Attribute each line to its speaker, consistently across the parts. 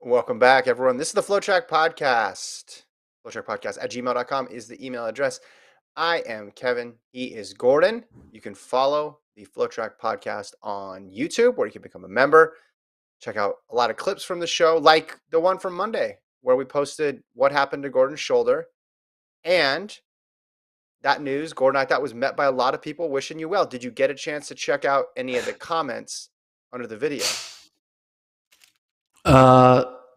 Speaker 1: Welcome back, everyone. This is the FloTrack podcast. FloTrackPodcast@gmail.com is the email address. I am Kevin. He is Gordon. You can follow the FloTrack podcast on YouTube, where you can become a member. Check out a lot of clips from the show, like the one from Monday, where we posted what happened to Gordon's shoulder. And that news, Gordon, I thought was met by a lot of people wishing you well. Did you get a chance to check out any of the comments under the video?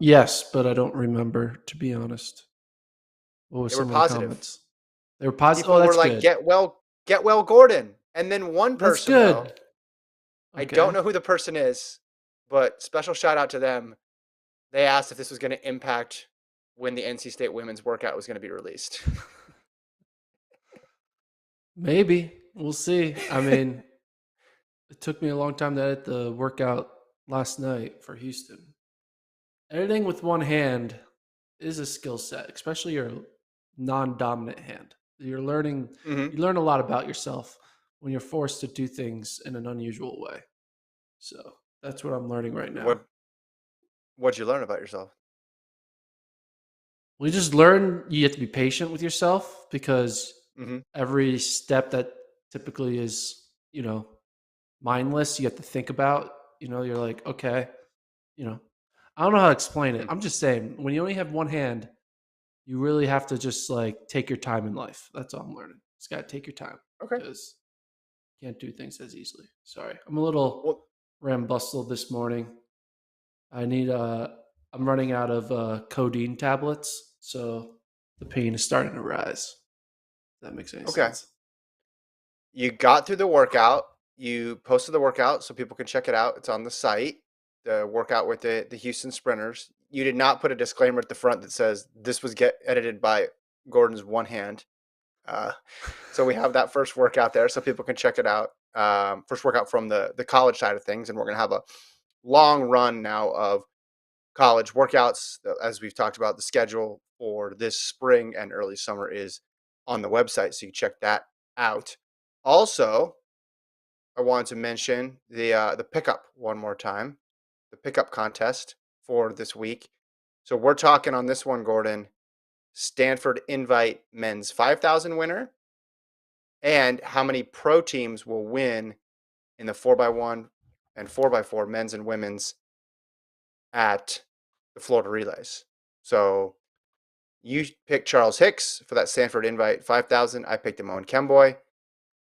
Speaker 2: Yes, but I don't remember, to be honest. What was
Speaker 1: They were
Speaker 2: some of the
Speaker 1: positive.
Speaker 2: comments? They were positive.
Speaker 1: People
Speaker 2: Oh, that's
Speaker 1: were like,
Speaker 2: good.
Speaker 1: get well, Gordon. And then one
Speaker 2: That's
Speaker 1: person,
Speaker 2: good.
Speaker 1: though, I
Speaker 2: Okay.
Speaker 1: don't know who the person is, but special shout out to them. They asked if this was going to impact when the NC State women's workout was going to be released.
Speaker 2: Maybe. We'll see. I mean, it took me a long time to edit the workout last night for Houston. Editing with one hand is a skill set, especially your non-dominant hand. You're learning.
Speaker 1: Mm-hmm.
Speaker 2: You learn a lot about yourself when you're forced to do things in an unusual way. So that's what I'm learning right now.
Speaker 1: What'd you learn about yourself?
Speaker 2: We just learn you have to be patient with yourself because every step that typically is, mindless, you have to think about. You're like, okay, I don't know how to explain it. I'm just saying, when you only have one hand, you really have to just take your time in life. That's all I'm learning. Just got to take your time.
Speaker 1: Okay.
Speaker 2: Because you can't do things as easily. Sorry. I'm a little rambustled this morning. I'm running out of codeine tablets, so the pain is starting to rise. If that makes any sense.
Speaker 1: You got through the workout. You posted the workout so people can check it out. It's on the site. The workout with the Houston Sprinters. You did not put a disclaimer at the front that says this was edited by Gordon's one hand. So we have that first workout there so people can check it out. First workout from the college side of things. And we're going to have a long run now of college workouts. As we've talked about, the schedule for this spring and early summer is on the website. So you can check that out. Also, I wanted to mention the pickup one more time. The pickup contest for this week. So we're talking on this one, Gordon, Stanford Invite men's 5,000 winner and how many pro teams will win in the 4x1 and 4x4 men's and women's at the Florida Relays. So you picked Charles Hicks for that Stanford Invite 5,000. I picked Amon Kemboy.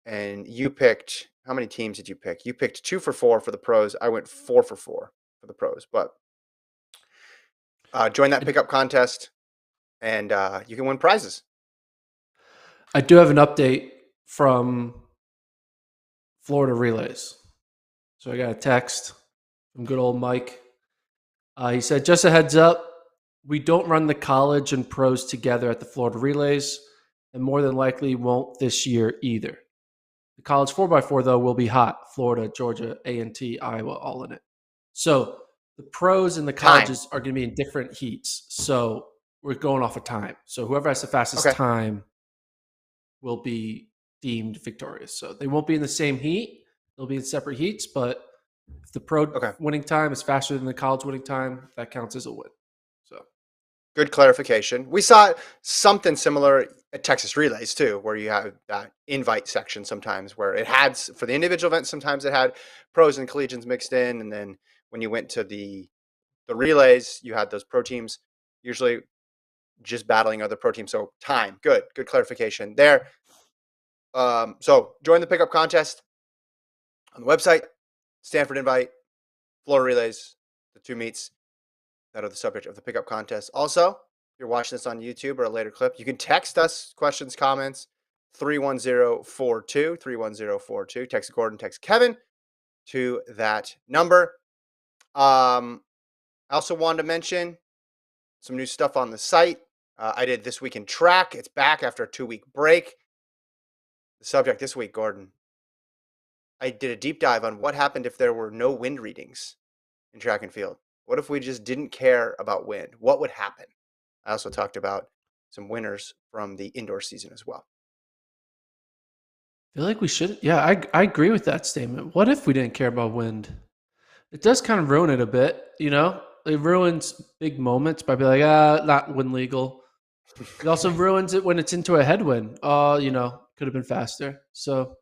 Speaker 1: And you picked, how many teams did you pick? You picked 2 for 4 for the pros. I went 4 for 4 for the pros. But join that pickup contest, and you can win prizes.
Speaker 2: I do have an update from Florida Relays. So I got a text from good old Mike. He said, just a heads up, we don't run the college and pros together at the Florida Relays, and more than likely won't this year either. The college 4x4, though, will be hot. Florida, Georgia, A&T, Iowa, all in it. So the pros and the colleges are going to be in different heats. So we're going off of time. So whoever has the fastest time will be deemed victorious. So they won't be in the same heat. They'll be in separate heats. But if the pro winning time is faster than the college winning time, that counts as a win. So
Speaker 1: good clarification. We saw something similar at Texas Relays too, where you have that invite section sometimes where it had, for the individual events, sometimes it had pros and collegians mixed in. And then when you went to the relays, you had those pro teams usually just battling other pro teams. So time, good clarification there. So join the pickup contest on the website, Stanford Invite, Florida Relays, the 2 meets that are the subject of the pickup contest. Also, if you're watching this on YouTube or a later clip, you can text us questions, comments, 31042, 31042. Text Gordon, text Kevin to that number. I also wanted to mention some new stuff on the site. I did This Week in Track. It's back after a 2-week break. The subject this week, Gordon, I did a deep dive on what happened if there were no wind readings in track and field. What if we just didn't care about wind? What would happen? I also talked about some winners from the indoor season as well.
Speaker 2: I feel like we should. Yeah, I agree with that statement. What if we didn't care about wind? It does kind of ruin it a bit, it ruins big moments by being like, not win legal. It also ruins it when it's into a headwind. Could have been faster. So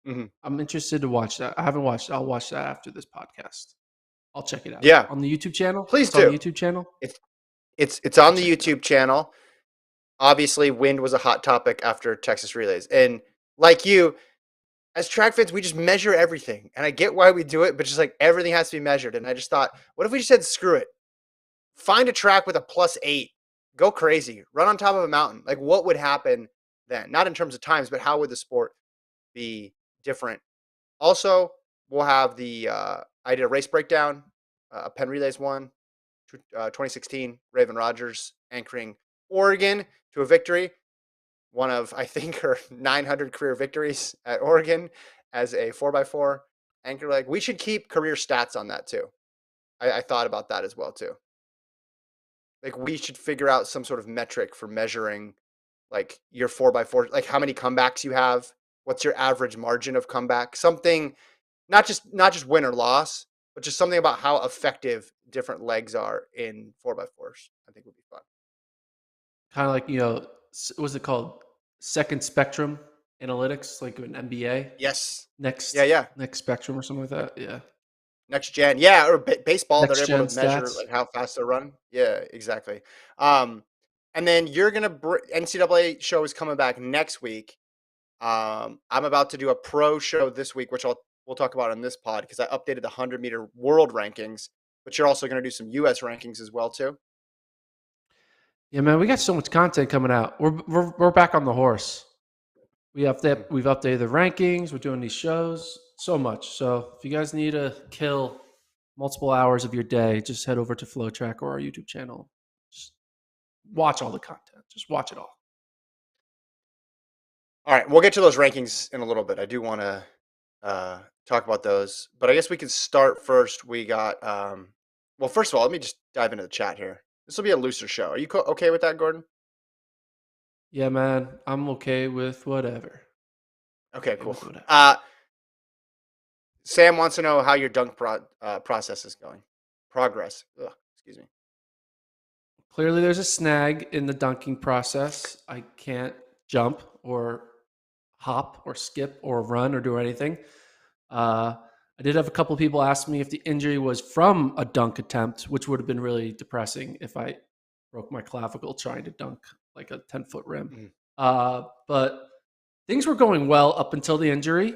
Speaker 1: Mhm.
Speaker 2: I'm interested to watch that. I haven't watched it. I'll watch that after this podcast. I'll check it out
Speaker 1: Yeah,
Speaker 2: on the YouTube channel.
Speaker 1: please
Speaker 2: It's on the
Speaker 1: do.
Speaker 2: YouTube channel.
Speaker 1: It's it's
Speaker 2: I'll
Speaker 1: on the
Speaker 2: check it out.
Speaker 1: YouTube channel. Obviously, wind was a hot topic after Texas relays, and like you, as track fans, we just measure everything, and I get why we do it, but just like everything has to be measured. And I just thought, what if we just said, screw it, find a track with a +8, go crazy, run on top of a mountain? Like, what would happen then? Not in terms of times, but how would the sport be different? Also, we'll have I did a race breakdown, a Penn Relays one, 2016, Raven Rogers anchoring Oregon to a victory. One of, I think, her 900 career victories at Oregon as a 4x4 anchor leg. We should keep career stats on that too. I thought about that as well too. Like, we should figure out some sort of metric for measuring like your 4x4, like how many comebacks you have, what's your average margin of comeback, something, not just win or loss, but just something about how effective different legs are in 4x4s. I think would be fun.
Speaker 2: Kind of like, what's it called? Second spectrum analytics, like an NBA.
Speaker 1: Yes. Yeah,
Speaker 2: Next
Speaker 1: yeah.
Speaker 2: next spectrum or something like that. Yeah.
Speaker 1: Next gen. Yeah, or baseball, they're
Speaker 2: Next
Speaker 1: able
Speaker 2: gen
Speaker 1: to measure
Speaker 2: stats.
Speaker 1: like how fast they're running. Yeah, exactly. Um, and then you're gonna NCAA show is coming back next week. I'm about to do a pro show this week, which we'll talk about on this pod because I updated the 100-meter world rankings. But you're also going to do some U.S. rankings as well too.
Speaker 2: Yeah, man, we got so much content coming out. We're back on the horse. We've updated the rankings. We're doing these shows. So much. So if you guys need to kill multiple hours of your day, just head over to FloTrack or our YouTube channel. Just watch all the content. Just watch it all.
Speaker 1: All right, we'll get to those rankings in a little bit. I do want to talk about those, but I guess we could start first. We got well, first of all, let me just dive into the chat here. This will be a looser show. Are you okay with that, Gordon?
Speaker 2: Yeah, man, I'm okay with whatever.
Speaker 1: Okay,
Speaker 2: Okay
Speaker 1: cool.
Speaker 2: with whatever.
Speaker 1: Sam wants to know how your dunk process is going. Progress. Ugh, excuse me.
Speaker 2: Clearly, there's a snag in the dunking process. I can't jump or hop or skip or run or do anything. I did have a couple of people ask me if the injury was from a dunk attempt, which would have been really depressing if I broke my clavicle trying to dunk like a 10-foot rim.
Speaker 1: Mhm.
Speaker 2: But things were going well up until the injury.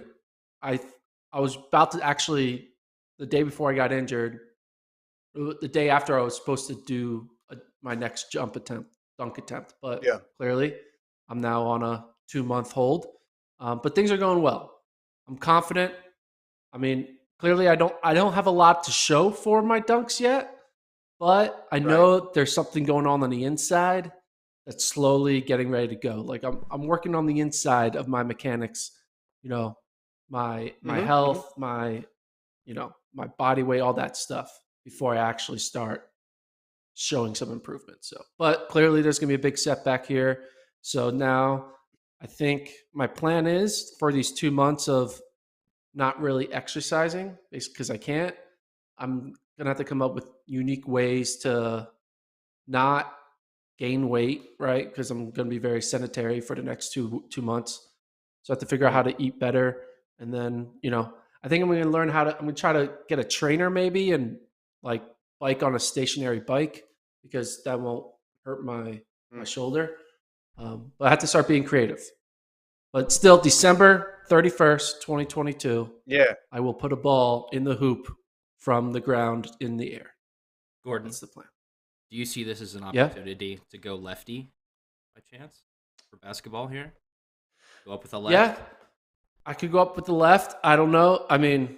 Speaker 2: I I was about to actually, the day before I got injured, the day after I was supposed to do my next dunk attempt. But
Speaker 1: Yeah.
Speaker 2: clearly, I'm now on a 2-month hold. But things are going well. I'm confident. I mean, clearly, I don't have a lot to show for my dunks yet, but I
Speaker 1: Right.
Speaker 2: know there's something going on the inside that's slowly getting ready to go. Like I'm working on the inside of my mechanics. You know, my
Speaker 1: Mm-hmm. Mm-hmm.
Speaker 2: health, my body weight, all that stuff before I actually start showing some improvement. So, but clearly there's going to be a big setback here. So now I think my plan is for these 2 months of not really exercising because I can't, I'm going to have to come up with unique ways to not gain weight, right? Because I'm going to be very sedentary for the next two months. So I have to figure out
Speaker 1: Mm-hmm.
Speaker 2: how to eat better. And then, I think I'm going to learn I'm going to try to get a trainer maybe and like bike on a stationary bike because that won't hurt my
Speaker 1: Mm.
Speaker 2: shoulder. But I have to start being creative. But still, December 31st, 2022,
Speaker 1: Yeah.
Speaker 2: I will put a ball in the hoop from the ground in the air.
Speaker 3: Gordon,
Speaker 2: That's the plan.
Speaker 3: do you see this as an
Speaker 2: Yeah.
Speaker 3: opportunity to go lefty by chance for basketball here? Go up with a left?
Speaker 2: Yeah. I could go up with the left. I don't know. I mean,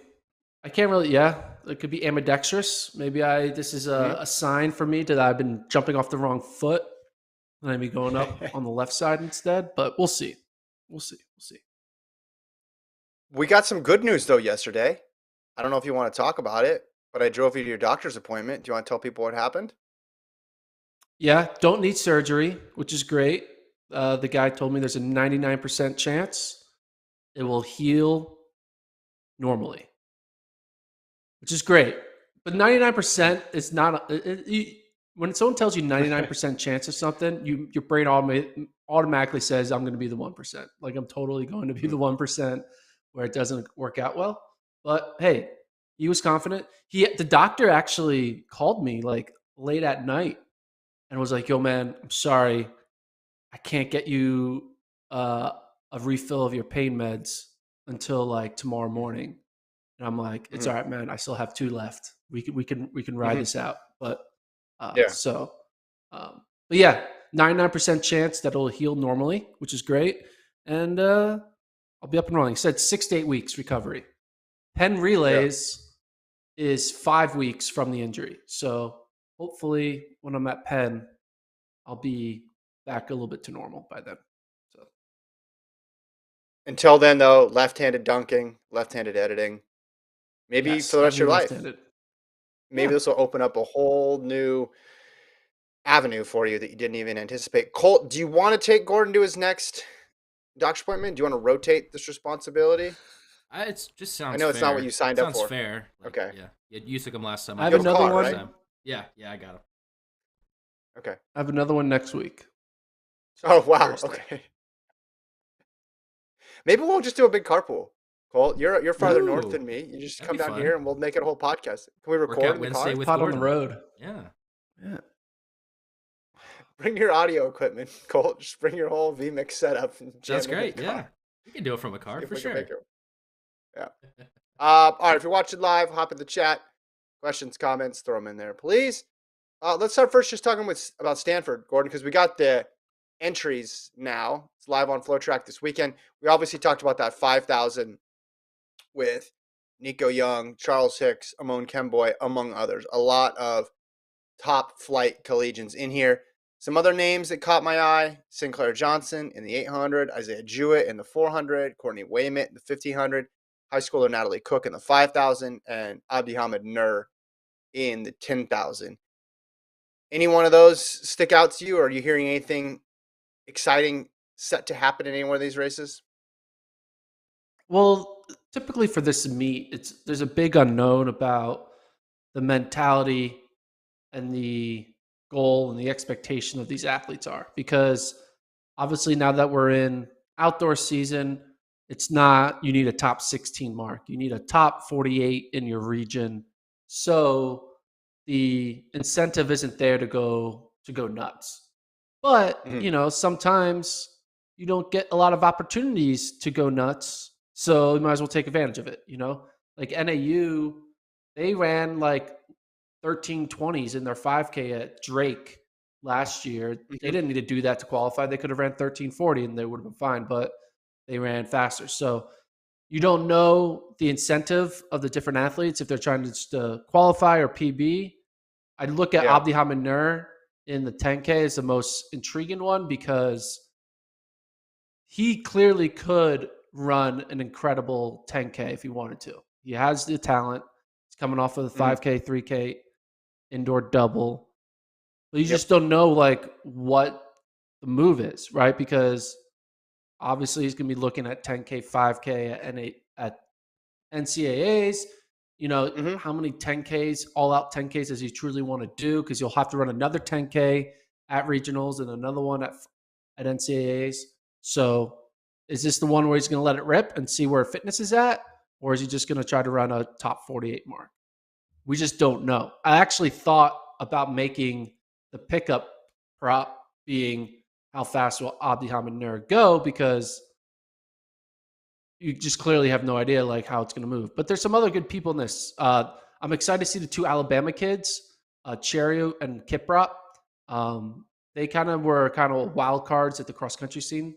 Speaker 2: I can't really. Yeah, it could be ambidextrous. Maybe this is
Speaker 1: Mm-hmm.
Speaker 2: a sign for me that I've been jumping off the wrong foot and I'd be going up on the left side instead. But we'll see. We'll see. We'll see.
Speaker 1: We got some good news though yesterday. I don't know if you want to talk about it, but I drove you to your doctor's appointment. Do you want to tell people what happened?
Speaker 2: Yeah, don't need surgery, which is great. The guy told me there's a 99% chance it will heal normally, which is great. But 99% is not when someone tells you 99% chance of something, your brain automatically says I'm going to be the 1%. Like I'm totally going to be the 1% where it doesn't work out well. But hey, he was confident. The doctor actually called me like late at night and was like, "Yo, man, I'm sorry, I can't get you uh, a refill of your pain meds until like tomorrow morning." And I'm like, "It's all right, man. I still have 2 left. We can ride this out." But
Speaker 1: Yeah.
Speaker 2: so, but yeah, 99% chance that it'll heal normally, which is great, and I'll be up and running. It said 6 to 8 weeks recovery. Penn
Speaker 1: Yeah.
Speaker 2: relays is 5 weeks from the injury. So hopefully, when I'm at Penn, I'll be back a little bit to normal by then. So
Speaker 1: Until then, though, left-handed dunking, left-handed editing. Maybe
Speaker 2: yes,
Speaker 1: for the
Speaker 2: I'll
Speaker 1: rest of
Speaker 2: be
Speaker 1: your life.
Speaker 2: left-handed.
Speaker 1: Maybe
Speaker 2: Yeah,
Speaker 1: this will open up a whole new avenue for you that you didn't even anticipate. Colt, do you want to take Gordon to his next doctor's appointment? Do you want to rotate this responsibility?
Speaker 3: It just
Speaker 1: I
Speaker 3: sounds
Speaker 1: know it's not what
Speaker 3: fair.
Speaker 1: you signed up
Speaker 3: Sounds
Speaker 1: for.
Speaker 3: fair. Like,
Speaker 1: Okay.
Speaker 3: yeah, you took him last time.
Speaker 2: I
Speaker 3: I
Speaker 2: have
Speaker 1: You
Speaker 3: got
Speaker 1: have a
Speaker 3: him
Speaker 2: another
Speaker 1: car,
Speaker 3: first
Speaker 1: right?
Speaker 2: one.
Speaker 3: time. Yeah, I got him.
Speaker 1: Okay.
Speaker 2: I have another one next week. So
Speaker 1: Oh, wow.
Speaker 2: Thursday.
Speaker 1: Okay. Maybe we'll just do a big carpool. Colt, you're farther north
Speaker 3: Ooh,
Speaker 1: than me. You just
Speaker 3: that'd
Speaker 1: come
Speaker 3: be
Speaker 1: down
Speaker 3: fun.
Speaker 1: here and we'll make it a whole podcast. Can we record
Speaker 3: Workout
Speaker 1: in the
Speaker 3: Wednesday
Speaker 1: car?
Speaker 3: with
Speaker 2: Pot on the
Speaker 3: Gordon.
Speaker 2: road.
Speaker 3: Yeah,
Speaker 2: Yeah.
Speaker 1: Bring your audio equipment, Colt. Just bring your whole VMix setup and
Speaker 3: sounds
Speaker 1: jam it in the
Speaker 3: great.
Speaker 1: car.
Speaker 3: Yeah, we can do it from a
Speaker 1: See
Speaker 3: car
Speaker 1: if
Speaker 3: for
Speaker 1: we can make
Speaker 3: sure.
Speaker 1: it. Yeah. All right. If you're watching live, hop in the chat. Questions, comments, throw them in there, please. Let's start first just talking about Stanford, Gordon, because we got the entries now. It's live on FloTrack this weekend. We obviously talked about that 5,000 with Nico Young, Charles Hicks, Amon Kemboy, among others. A lot of top flight collegians in here. Some other names that caught my eye: Sinclair Johnson in the 800, Isaiah Jewett in the 400, Courtney Waymit in the 1500, high schooler Natalie Cook in the 5,000, and Abdi-Hamid Nur in the 10,000. Any one of those stick out to you, or are you hearing anything exciting set to happen in any one of these races?
Speaker 2: Well, typically for this meet, there's a big unknown about the mentality and the goal and the expectation of these athletes are because obviously now that we're in outdoor season, it's not you need a top 16 mark. You need a top 48 in your region. So the incentive isn't there to go nuts. But,
Speaker 1: Mm-hmm.
Speaker 2: sometimes you don't get a lot of opportunities to go nuts. So you might as well take advantage of it. Like NAU, they ran like 13:20s in their 5K at Drake last year. They
Speaker 1: Mm-hmm.
Speaker 2: didn't need to do that to qualify. They could have ran 13:40 and they would have been fine, but they ran faster. So you don't know the incentive of the different athletes if they're trying to just qualify or PB. I'd look at
Speaker 1: Yeah.
Speaker 2: Abdi-Hamid Nur in the 10K as the most intriguing one because he clearly could run an incredible 10K if he wanted to. He has the talent. He's coming off of the
Speaker 1: Mm-hmm.
Speaker 2: 5K, 3K indoor double. But you
Speaker 1: Yep.
Speaker 2: just don't know like what the move is, right? Because obviously he's going to be looking at 10K, 5K at NCAAs.
Speaker 1: Mm-hmm.
Speaker 2: How many 10Ks, all out 10Ks does he truly want to do? Because you'll have to run another 10K at regionals and another one at NCAAs. So is this the one where he's going to let it rip and see where fitness is at? Or is he just going to try to run a top 48 mark? We just don't know. I actually thought about making the pickup prop being how fast will Abdi-Hamid Nur go because you just clearly have no idea like how it's going to move. But there's some other good people in this. I'm excited to see the 2 Alabama kids, Cherio and Kiprop. They kind of were wild cards at the cross country scene,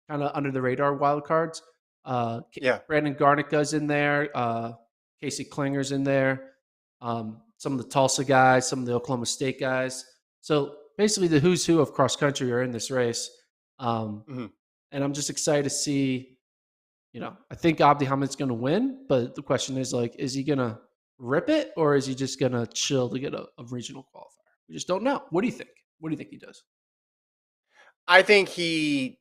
Speaker 2: kind of under the radar wild cards.
Speaker 1: Yeah.
Speaker 2: Brandon Garnica's in there. Casey Klinger's in there. Some of the Tulsa guys, some of the Oklahoma State guys. So basically, the who's who of cross country are in this race.
Speaker 1: Mm-hmm.
Speaker 2: And I'm just excited to see. I think Abdi-Hamid's going to win, but the question is like, is he going to rip it or is he just going to chill to get a regional qualifier? We just don't know. What do you think? What do you think he does?
Speaker 1: I think he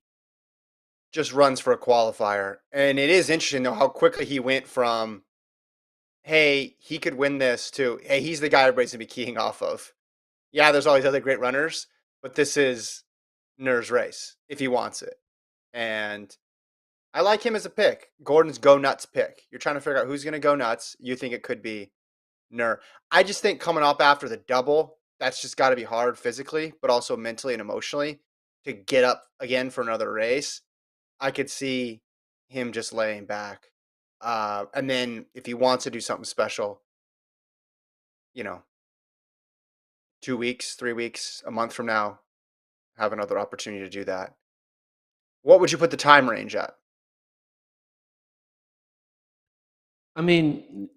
Speaker 1: just runs for a qualifier. And it is interesting, though, how quickly he went from hey, he could win this too. Hey, he's the guy everybody's gonna be keying off of. Yeah, there's all these other great runners, but this is Nur's race if he wants it. And I like him as a pick. Gordon's go nuts pick. You're trying to figure out who's gonna go nuts. You think it could be Nur. I just think coming up after the double, that's just got to be hard physically, but also mentally and emotionally to get up again for another race. I could see him just laying back. And then if he wants to do something special, you know, 2 weeks, 3 weeks, a month from now, have another opportunity to do that. What would you put the time range at?
Speaker 2: I mean,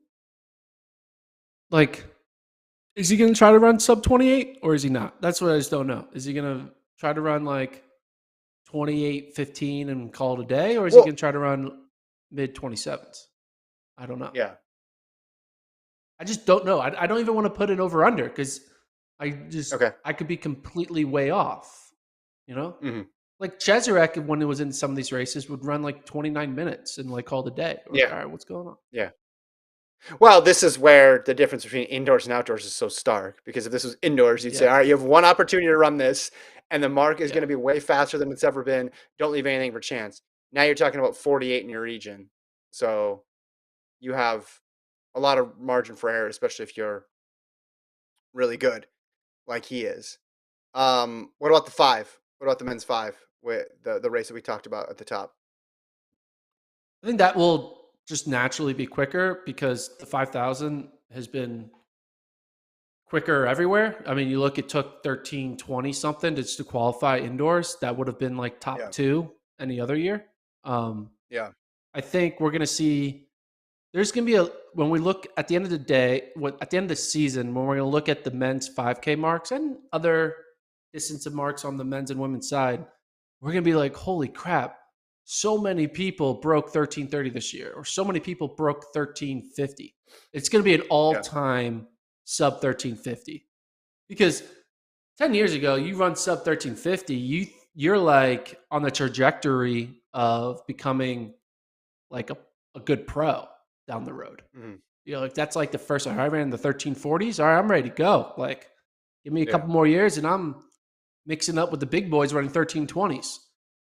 Speaker 2: like, is he going to try to run sub 28 or is he not? That's what I just don't know. Is he going to try to run like 28:15 and call it a day, or is he
Speaker 1: Well,
Speaker 2: going to try to run mid 27s? I don't know.
Speaker 1: yeah.
Speaker 2: I just don't know. I don't even want to put it over under because
Speaker 1: Okay.
Speaker 2: I could be completely way off. You know,
Speaker 1: Mm-hmm.
Speaker 2: like Cheserek when it was in some of these races would run like 29 minutes and like call it a day. Like,
Speaker 1: Yeah.
Speaker 2: all right, what's going on?
Speaker 1: Yeah. Well, this is where the difference between indoors and outdoors is so stark. Because if this was indoors, you'd say,
Speaker 2: Yeah.
Speaker 1: all right, you have one opportunity to run this, and the mark is
Speaker 2: Yeah.
Speaker 1: going to be way faster than it's ever been. Don't leave anything for chance. Now you're talking about 48 in your region. So you have a lot of margin for error, especially if you're really good like he is. What about the five? What about the men's five with the race that we talked about at the top?
Speaker 2: I think that will just naturally be quicker because the 5,000 has been quicker everywhere. I mean, you look, it took 13:20 something just to qualify indoors. That would have been like top
Speaker 1: Yeah.
Speaker 2: two any other year. Um,
Speaker 1: Yeah.
Speaker 2: I think we're going to see, there's going to be when we look at the end of the day, at the end of the season, when we're going to look at the men's 5K marks and other distance of marks on the men's and women's side, we're going to be like, holy crap, so many people broke 13:30 this year, or so many people broke 13:50. It's going to be an all time sub 13:50 because 10 years ago, you run sub 13:50, you're like on the trajectory of becoming like a good pro down the road.
Speaker 1: Mm-hmm.
Speaker 2: You know, like that's like the first, I ran in the 13:40s. All right, I'm ready to go. Like, give me a
Speaker 1: Yeah.
Speaker 2: couple more years and I'm mixing up with the big boys running 13:20s.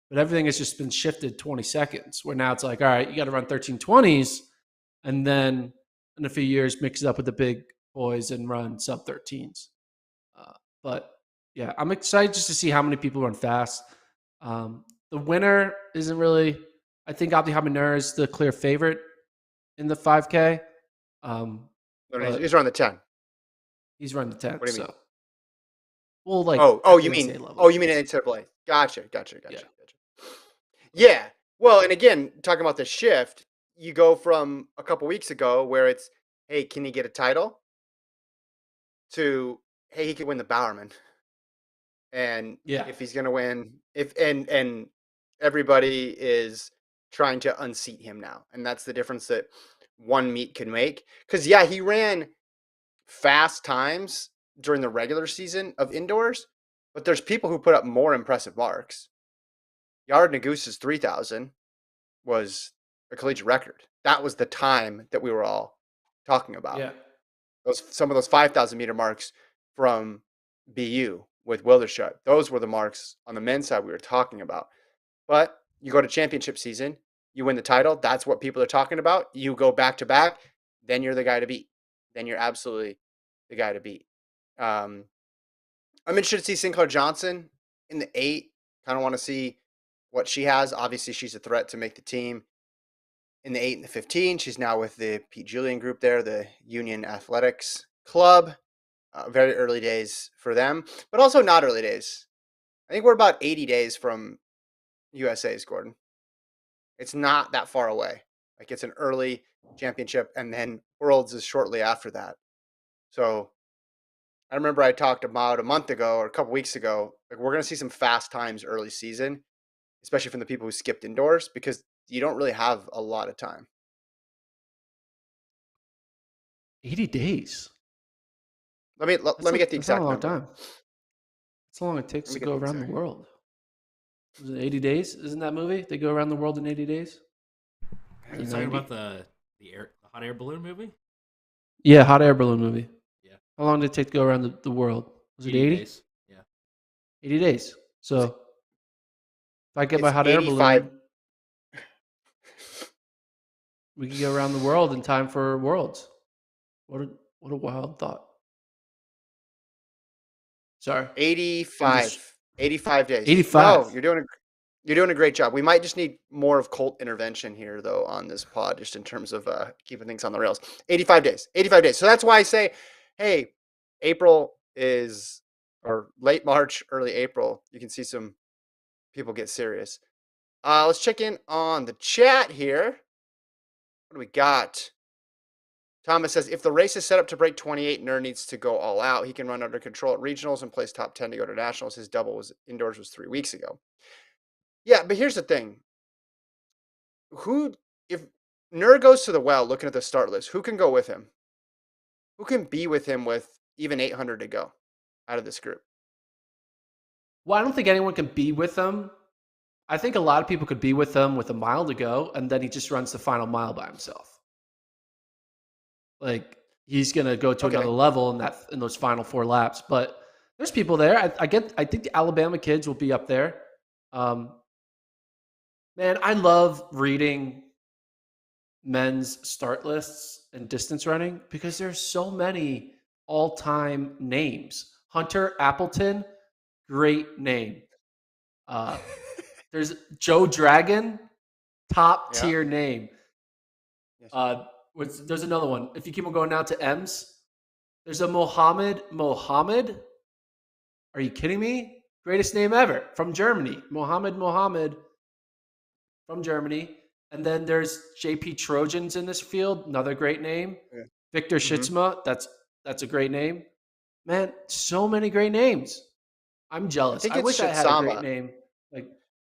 Speaker 2: But everything has just been shifted 20 seconds where now it's like, all right, you got to run 13:20s and then in a few years mix it up with the big boys and run sub 13s. But yeah, I'm excited just to see how many people run fast. The winner isn't really, I think Abdi-Hamid Nur is the clear favorite in the 5K.
Speaker 1: He's running the 10.
Speaker 2: He's run the 10.
Speaker 1: What do you mean?
Speaker 2: So, well, like,
Speaker 1: Oh,
Speaker 2: at
Speaker 1: you
Speaker 2: the
Speaker 1: mean
Speaker 2: NCAA level.
Speaker 1: you mean NCAA? Gotcha.
Speaker 2: Yeah.
Speaker 1: Yeah. Well, and again, talking about the shift, you go from a couple weeks ago where it's, hey, can he get a title? To, hey, he could win the Bowerman. And
Speaker 2: Yeah.
Speaker 1: if he's gonna win, if and everybody is trying to unseat him now, and that's the difference that one meet can make. Because yeah, he ran fast times during the regular season of indoors, but there's people who put up more impressive marks. Yard Nagusa's 3,000 was a collegiate record. That was the time that we were all talking about.
Speaker 2: Yeah.
Speaker 1: Some of those 5,000 meter marks from BU with Wildershut. Those were the marks on the men's side we were talking about. But you go to championship season, you win the title. That's what people are talking about. You go back to back, then you're the guy to beat. Then you're absolutely the guy to beat. I'm interested to see Sinclair Johnson in the 8. Kind of want to see what she has. Obviously, she's a threat to make the team in the 8 and the 15. She's now with the Pete Julian group there, the Union Athletics Club. Very early days for them, but also not early days. I think we're about 80 days from USA's, Gordon. It's not that far away. Like it's an early championship, and then Worlds is shortly after that. So I remember I talked about a month ago or a couple weeks ago, like we're going to see some fast times early season, especially from the people who skipped indoors because you don't really have a lot of time.
Speaker 2: 80 days.
Speaker 1: Let me get the
Speaker 2: That's not
Speaker 1: exact
Speaker 2: a long
Speaker 1: number.
Speaker 2: time. That's how long it takes
Speaker 1: Let me
Speaker 2: to
Speaker 1: get
Speaker 2: go
Speaker 1: the
Speaker 2: around the
Speaker 1: exact-
Speaker 2: world. Was it 80 days? Isn't that movie? They go around the world in 80 days?
Speaker 3: Are you talking about the hot air balloon movie?
Speaker 2: Yeah, hot air balloon movie.
Speaker 3: Yeah.
Speaker 2: How long did it take to go around the world? Was it 80?
Speaker 3: days. Yeah.
Speaker 2: 80 days. So if I get my
Speaker 1: It's
Speaker 2: hot air
Speaker 1: 85.
Speaker 2: balloon, we could go around the world in time for Worlds. What a wild thought. Sorry.
Speaker 1: 85. 85 days.
Speaker 2: 85.
Speaker 1: No, you're doing a great job. We might just need more of Colt intervention here, though, on this pod, just in terms of keeping things on the rails. 85 days. 85 days. So that's why I say, hey, April is, or late March, early April, you can see some people get serious. Let's check in on the chat here. What do we got? Thomas says, if the race is set up to break 28, Nur needs to go all out. He can run under control at regionals and place top 10 to go to nationals. His double was indoors was 3 weeks ago. Yeah, but here's the thing. If Nur goes to the well looking at the start list, who can go with him? Who can be with him with even 800 to go out of this group?
Speaker 2: Well, I don't think anyone can be with them. I think a lot of people could be with them with a mile to go, and then he just runs the final mile by himself. Like, he's going to go to another level in those final 4 laps. But there's people there. I think the Alabama kids will be up there. Man, I love reading men's start lists and distance running because there's so many all-time names. Hunter Appleton, great name. There's Joe Dragon, top tier name. There's another one. If you keep on going down to M's, there's a Mohammed. Are you kidding me? Greatest name ever from Germany. Mohammed from Germany. And then there's JP Trojans in this field. Another great name. Yeah. Victor Schützma. That's a great name. Man, so many great names. I'm jealous. I wish I had a great name.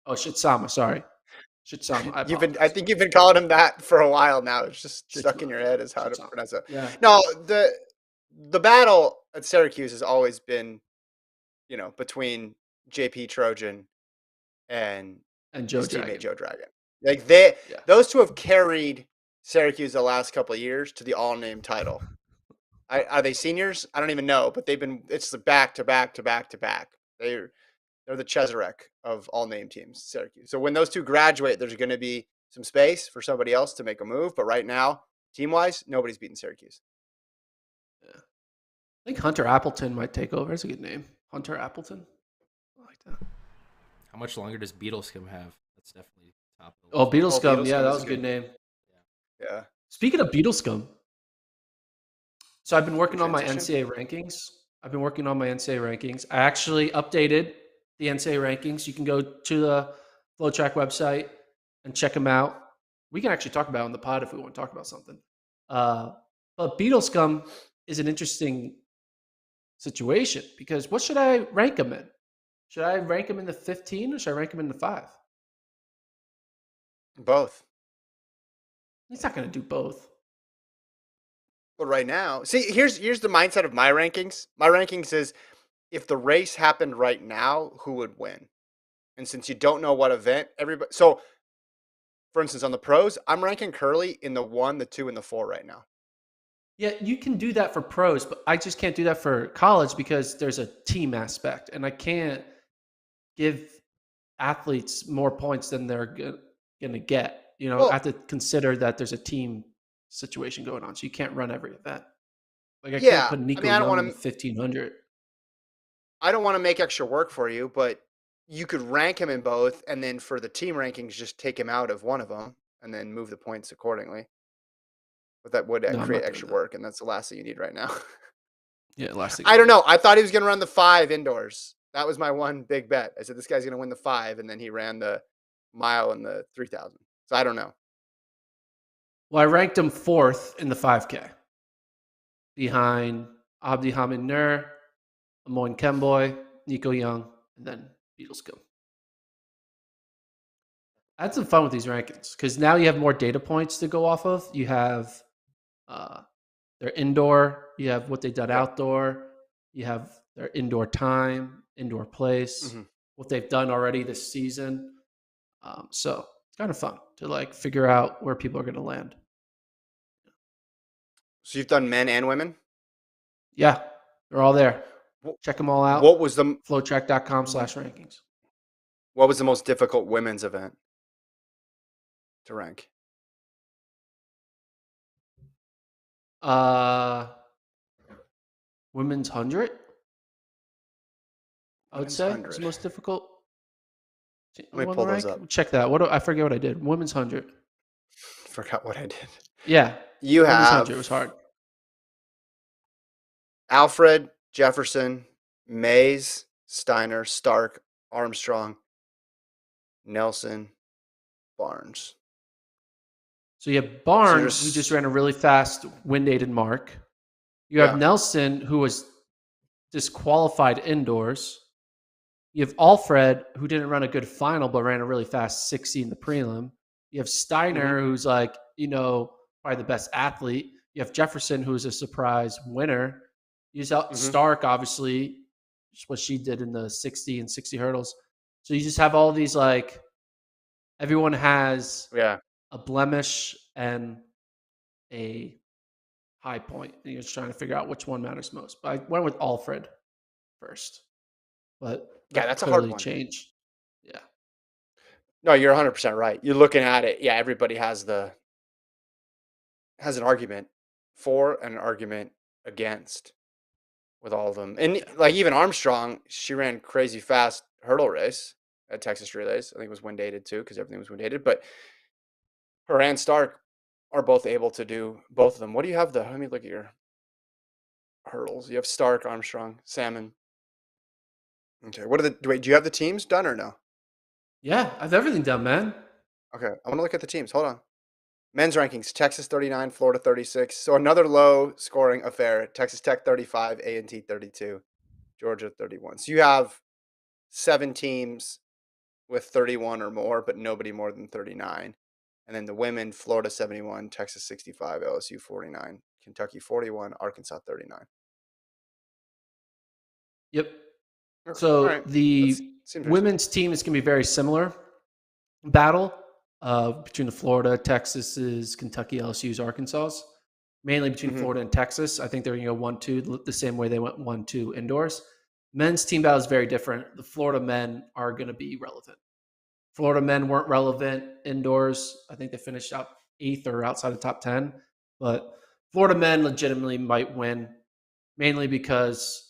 Speaker 2: Schützma. Sorry. Schützma.
Speaker 1: I think you've been calling him that for a while now. It's just stuck in your head as how to pronounce it.
Speaker 2: Yeah.
Speaker 1: No, the battle at Syracuse has always been, between JP Trojan and his teammate Joe Dragon. Like those two have carried Syracuse the last couple of years to the all-name title. Are they seniors? I don't even know, but it's the back to back to back to back. They're the Cheserek of all-name teams, Syracuse. So when those two graduate, there's going to be some space for somebody else to make a move. But right now, team-wise, nobody's beating Syracuse.
Speaker 2: Yeah. I think Hunter Appleton might take over. That's a good name. Hunter Appleton. I like that.
Speaker 3: How much longer does Beetlescomb have? That's definitely top of
Speaker 2: the list. Beetlescomb. Yeah, that was a good name.
Speaker 1: Yeah.
Speaker 2: Speaking of Beetlescomb, so I've been working on my NCAA rankings. I actually updated the NCAA rankings. You can go to the FloTrack website and check them out. We can actually talk about it on the pod if we want to talk about something. But Beetlescomb is an interesting situation because what should I rank him in? Should I rank him in the 15 or should I rank him in the 5?
Speaker 1: Both.
Speaker 2: He's not going to do both.
Speaker 1: But right now, see, here's the mindset of my rankings. My rankings is if the race happened right now, who would win? And since you don't know what event, everybody. So, for instance, on the pros, I'm ranking Kerley in the 1, the 2, and the 4 right now.
Speaker 2: Yeah, you can do that for pros, but I just can't do that for college because there's a team aspect, and I can't give athletes more points than they're going to get. I have to consider that there's a team situation going on, so you can't run every event. Like I can't put Nico Young in the 1500.
Speaker 1: I don't want to make extra work for you, but you could rank him in both, and then for the team rankings, just take him out of one of them, and then move the points accordingly. But that would create extra work, and that's the last thing you need right now.
Speaker 2: Yeah, last thing.
Speaker 1: I don't know. I thought he was going to run the 5 indoors. That was my one big bet. I said this guy's going to win the 5, and then he ran the mile and the 3,000. So I don't know.
Speaker 2: Well, I ranked him 4th in the 5K, behind Abdi-Hamid Nur, Amoy Kemboy, Nico Young, and then Beetlescomb. I had some fun with these rankings because now you have more data points to go off of. You have their indoor, you have what they've done outdoor, you have their indoor time, indoor place, what they've done already this season. So it's kind of fun to figure out where people are going to land.
Speaker 1: So you've done men and women?
Speaker 2: Yeah, they're all there.
Speaker 1: Wh-
Speaker 2: Check them all out.
Speaker 1: What was the
Speaker 2: FloTrack.com/rankings.
Speaker 1: what was the most difficult women's event to rank?
Speaker 2: Women's 100, I would
Speaker 1: Women's
Speaker 2: say, is the
Speaker 1: 100.
Speaker 2: most difficult
Speaker 1: Let me
Speaker 2: one to
Speaker 1: pull those
Speaker 2: rank.
Speaker 1: up.
Speaker 2: Check that. I forget what I did. Women's 100.
Speaker 1: Forgot what I did.
Speaker 2: Yeah,
Speaker 1: You
Speaker 2: women's 100 was
Speaker 1: have
Speaker 2: hard.
Speaker 1: Alfred, Jefferson, Mays, Steiner, Stark, Armstrong, Nelson, Barnes.
Speaker 2: So you have
Speaker 1: So
Speaker 2: Barnes, who just
Speaker 1: there's
Speaker 2: ran a really fast wind-aided mark. You have
Speaker 1: yeah.
Speaker 2: Nelson, who was disqualified indoors. You have Alfred, who didn't run a good final, but ran a really fast 60 in the prelim. You have Steiner,
Speaker 1: Mm-hmm.
Speaker 2: who's like, probably the best athlete. You have Jefferson, who's a surprise winner. You have
Speaker 1: Mm-hmm.
Speaker 2: Stark, obviously, just what she did in the 60 and 60 hurdles. So you just have all these, like, everyone has
Speaker 1: Yeah.
Speaker 2: a blemish and a high point, and you're just trying to figure out which one matters most. But I went with Alfred first, but
Speaker 1: Yeah,
Speaker 2: that
Speaker 1: that's
Speaker 2: could
Speaker 1: a hard
Speaker 2: clearly
Speaker 1: one.
Speaker 2: change. Yeah.
Speaker 1: No, you're 100% right. You're looking at it. Yeah, everybody has an argument for and an argument against with all of them. And
Speaker 2: Yeah.
Speaker 1: like even Armstrong, she ran crazy fast hurdle race at Texas Relays. I think it was wind dated too because everything was wind dated. But her and Stark are both able to do both of them. What do you have? Let me look at your hurdles. You have Stark, Armstrong, Salmon. Okay. What are the? Wait, do you have the teams done or no?
Speaker 2: Yeah, I have everything done, man.
Speaker 1: Okay, I want to look at the teams. Hold on. Men's rankings: Texas 39, Florida 36. So another low scoring affair. Texas Tech 35, A&T 32, Georgia 31. So you have 7 teams with 31 or more, but nobody more than 39. And then the women: Florida 71, Texas 65, LSU 49, Kentucky 41, Arkansas 39.
Speaker 2: Yep.
Speaker 1: Okay, all
Speaker 2: So
Speaker 1: right. That
Speaker 2: the
Speaker 1: seems reasonable.
Speaker 2: women's team is going to be very similar battle between the Florida, Texas's, Kentucky, LSU's, Arkansas's, mainly between
Speaker 1: Mm-hmm.
Speaker 2: Florida and Texas. I think they're going to go 1-2 the same way they went 1-2 indoors. Men's team battle is very different. The Florida men are going to be relevant. Florida men weren't relevant indoors. I think they finished up 8th or outside the top 10. But Florida men legitimately might win, mainly because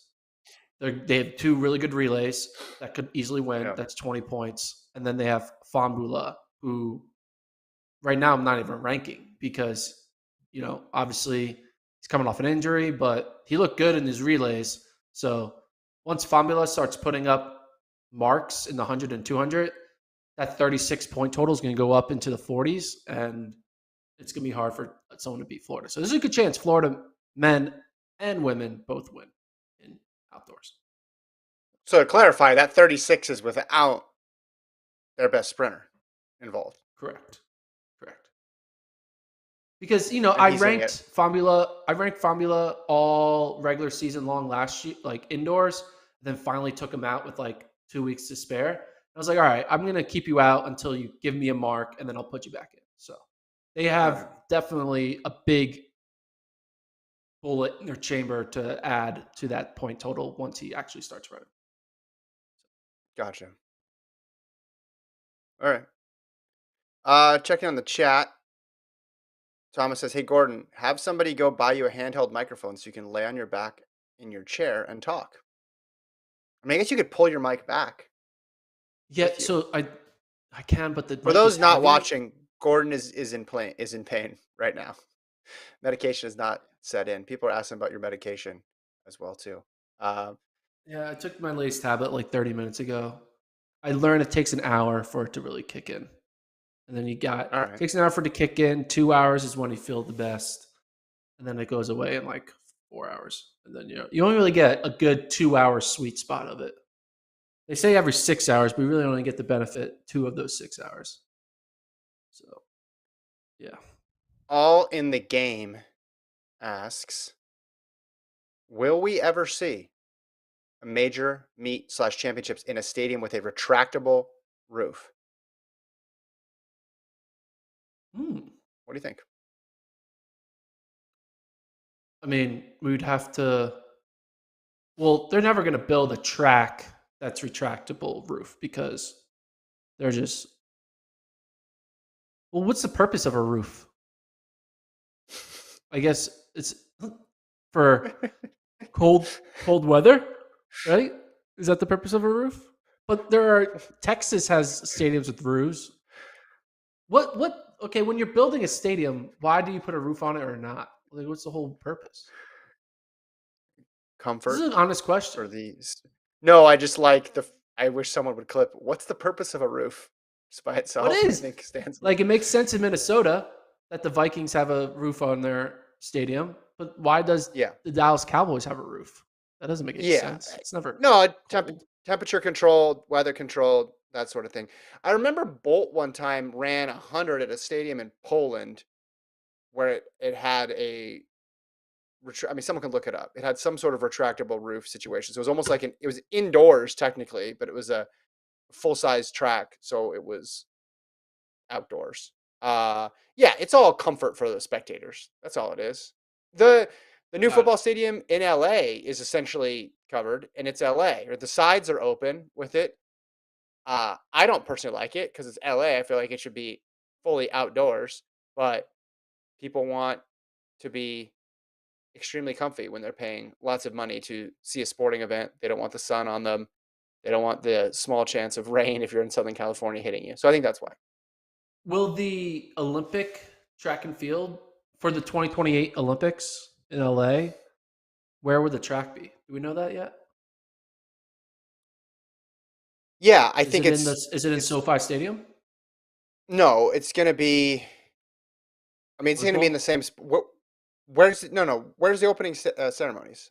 Speaker 2: they have 2 really good relays that could easily win.
Speaker 1: Yeah.
Speaker 2: That's 20 points. And then they have Fambula, who right now I'm not even ranking because, obviously he's coming off an injury, but he looked good in his relays. So once Fambula starts putting up marks in the 100 and 200, that 36 point total is going to go up into the 40s, and it's going to be hard for someone to beat Florida. So there's a good chance Florida men and women both win in outdoors.
Speaker 1: So to clarify, that 36 is without their best sprinter involved.
Speaker 2: Correct. Correct. Because
Speaker 1: And
Speaker 2: I
Speaker 1: he's hitting it.
Speaker 2: ranked Fambula all regular season long last year, like indoors, then finally took him out with like 2 weeks to spare. I was like, all right, I'm gonna keep you out until you give me a mark, and then I'll put you back in. So they
Speaker 1: All
Speaker 2: have
Speaker 1: right.
Speaker 2: definitely a big bullet in their chamber to add to that point total once he actually starts running.
Speaker 1: Gotcha. All right. Checking on the chat. Thomas says, "Hey Gordon, have somebody go buy you a handheld microphone so you can lay on your back in your chair and talk. I mean, I guess you could pull your mic back
Speaker 2: Yeah,
Speaker 1: with you.
Speaker 2: so I can, but the
Speaker 1: For
Speaker 2: mic is
Speaker 1: those not
Speaker 2: heavy.
Speaker 1: watching, Gordon is in pain right now. Medication is not set in. People are asking about your medication as well too. Uh,
Speaker 2: Yeah, I took my latest tablet like 30 minutes ago. I learned it takes an hour for it to really kick in. And then
Speaker 1: all right.
Speaker 2: takes an hour for it to kick in. 2 hours is when you feel the best. And then it goes away in like 4 hours. And then, you only really get a good 2 hour sweet spot of it. They say every 6 hours, but we really only get the benefit 2 of those 6 hours. So, yeah.
Speaker 1: All in the game asks, will we ever see a major meet/championships in a stadium with a retractable roof?
Speaker 2: Hmm.
Speaker 1: What do you think?
Speaker 2: I mean, we would have to. Well, they're never going to build a track that's retractable roof because they're just. Well, what's the purpose of a roof? I guess it's for cold weather, right? Is that the purpose of a roof? But Texas has stadiums with roofs. What okay, when you're building a stadium, why do you put a roof on it or not? Like what's the whole purpose? This
Speaker 1: Comfort
Speaker 2: is an honest question.
Speaker 1: for these. No, I just like I wish someone would clip. What's the purpose of a roof? Just by
Speaker 2: What
Speaker 1: itself, I
Speaker 2: is
Speaker 1: think stands.
Speaker 2: like it makes sense in Minnesota that the Vikings have a roof on their stadium, but why does
Speaker 1: Yeah.
Speaker 2: the Dallas Cowboys have a roof? That doesn't make any
Speaker 1: Yeah.
Speaker 2: sense. It's never
Speaker 1: No,
Speaker 2: cold.
Speaker 1: temperature controlled, weather controlled, that sort of thing. I remember Bolt one time ran 100 at a stadium in Poland where it had a I mean, someone can look it up. It had some sort of retractable roof situation. So it was almost like it was indoors technically, but it was a full size track. So it was outdoors. Yeah, it's all comfort for the spectators. That's all it is. The the new
Speaker 2: Got it.
Speaker 1: football stadium in LA is essentially covered, and it's LA. Or the sides are open with it. I don't personally like it because it's LA. I feel like it should be fully outdoors, but people want to be extremely comfy when they're paying lots of money to see a sporting event. They don't want the sun on them. They don't want the small chance of rain if you're in Southern California hitting you. So I think that's why.
Speaker 2: Will the Olympic track and field for the 2028 Olympics in LA, where would the track be? Do we know that yet?
Speaker 1: Yeah, I
Speaker 2: Is
Speaker 1: think
Speaker 2: it in
Speaker 1: it's
Speaker 2: SoFi Stadium?
Speaker 1: no, it's gonna be. I mean, it's
Speaker 2: Rose
Speaker 1: gonna be in the
Speaker 2: Bowl?
Speaker 1: same. Where's no? Where's the opening ceremonies?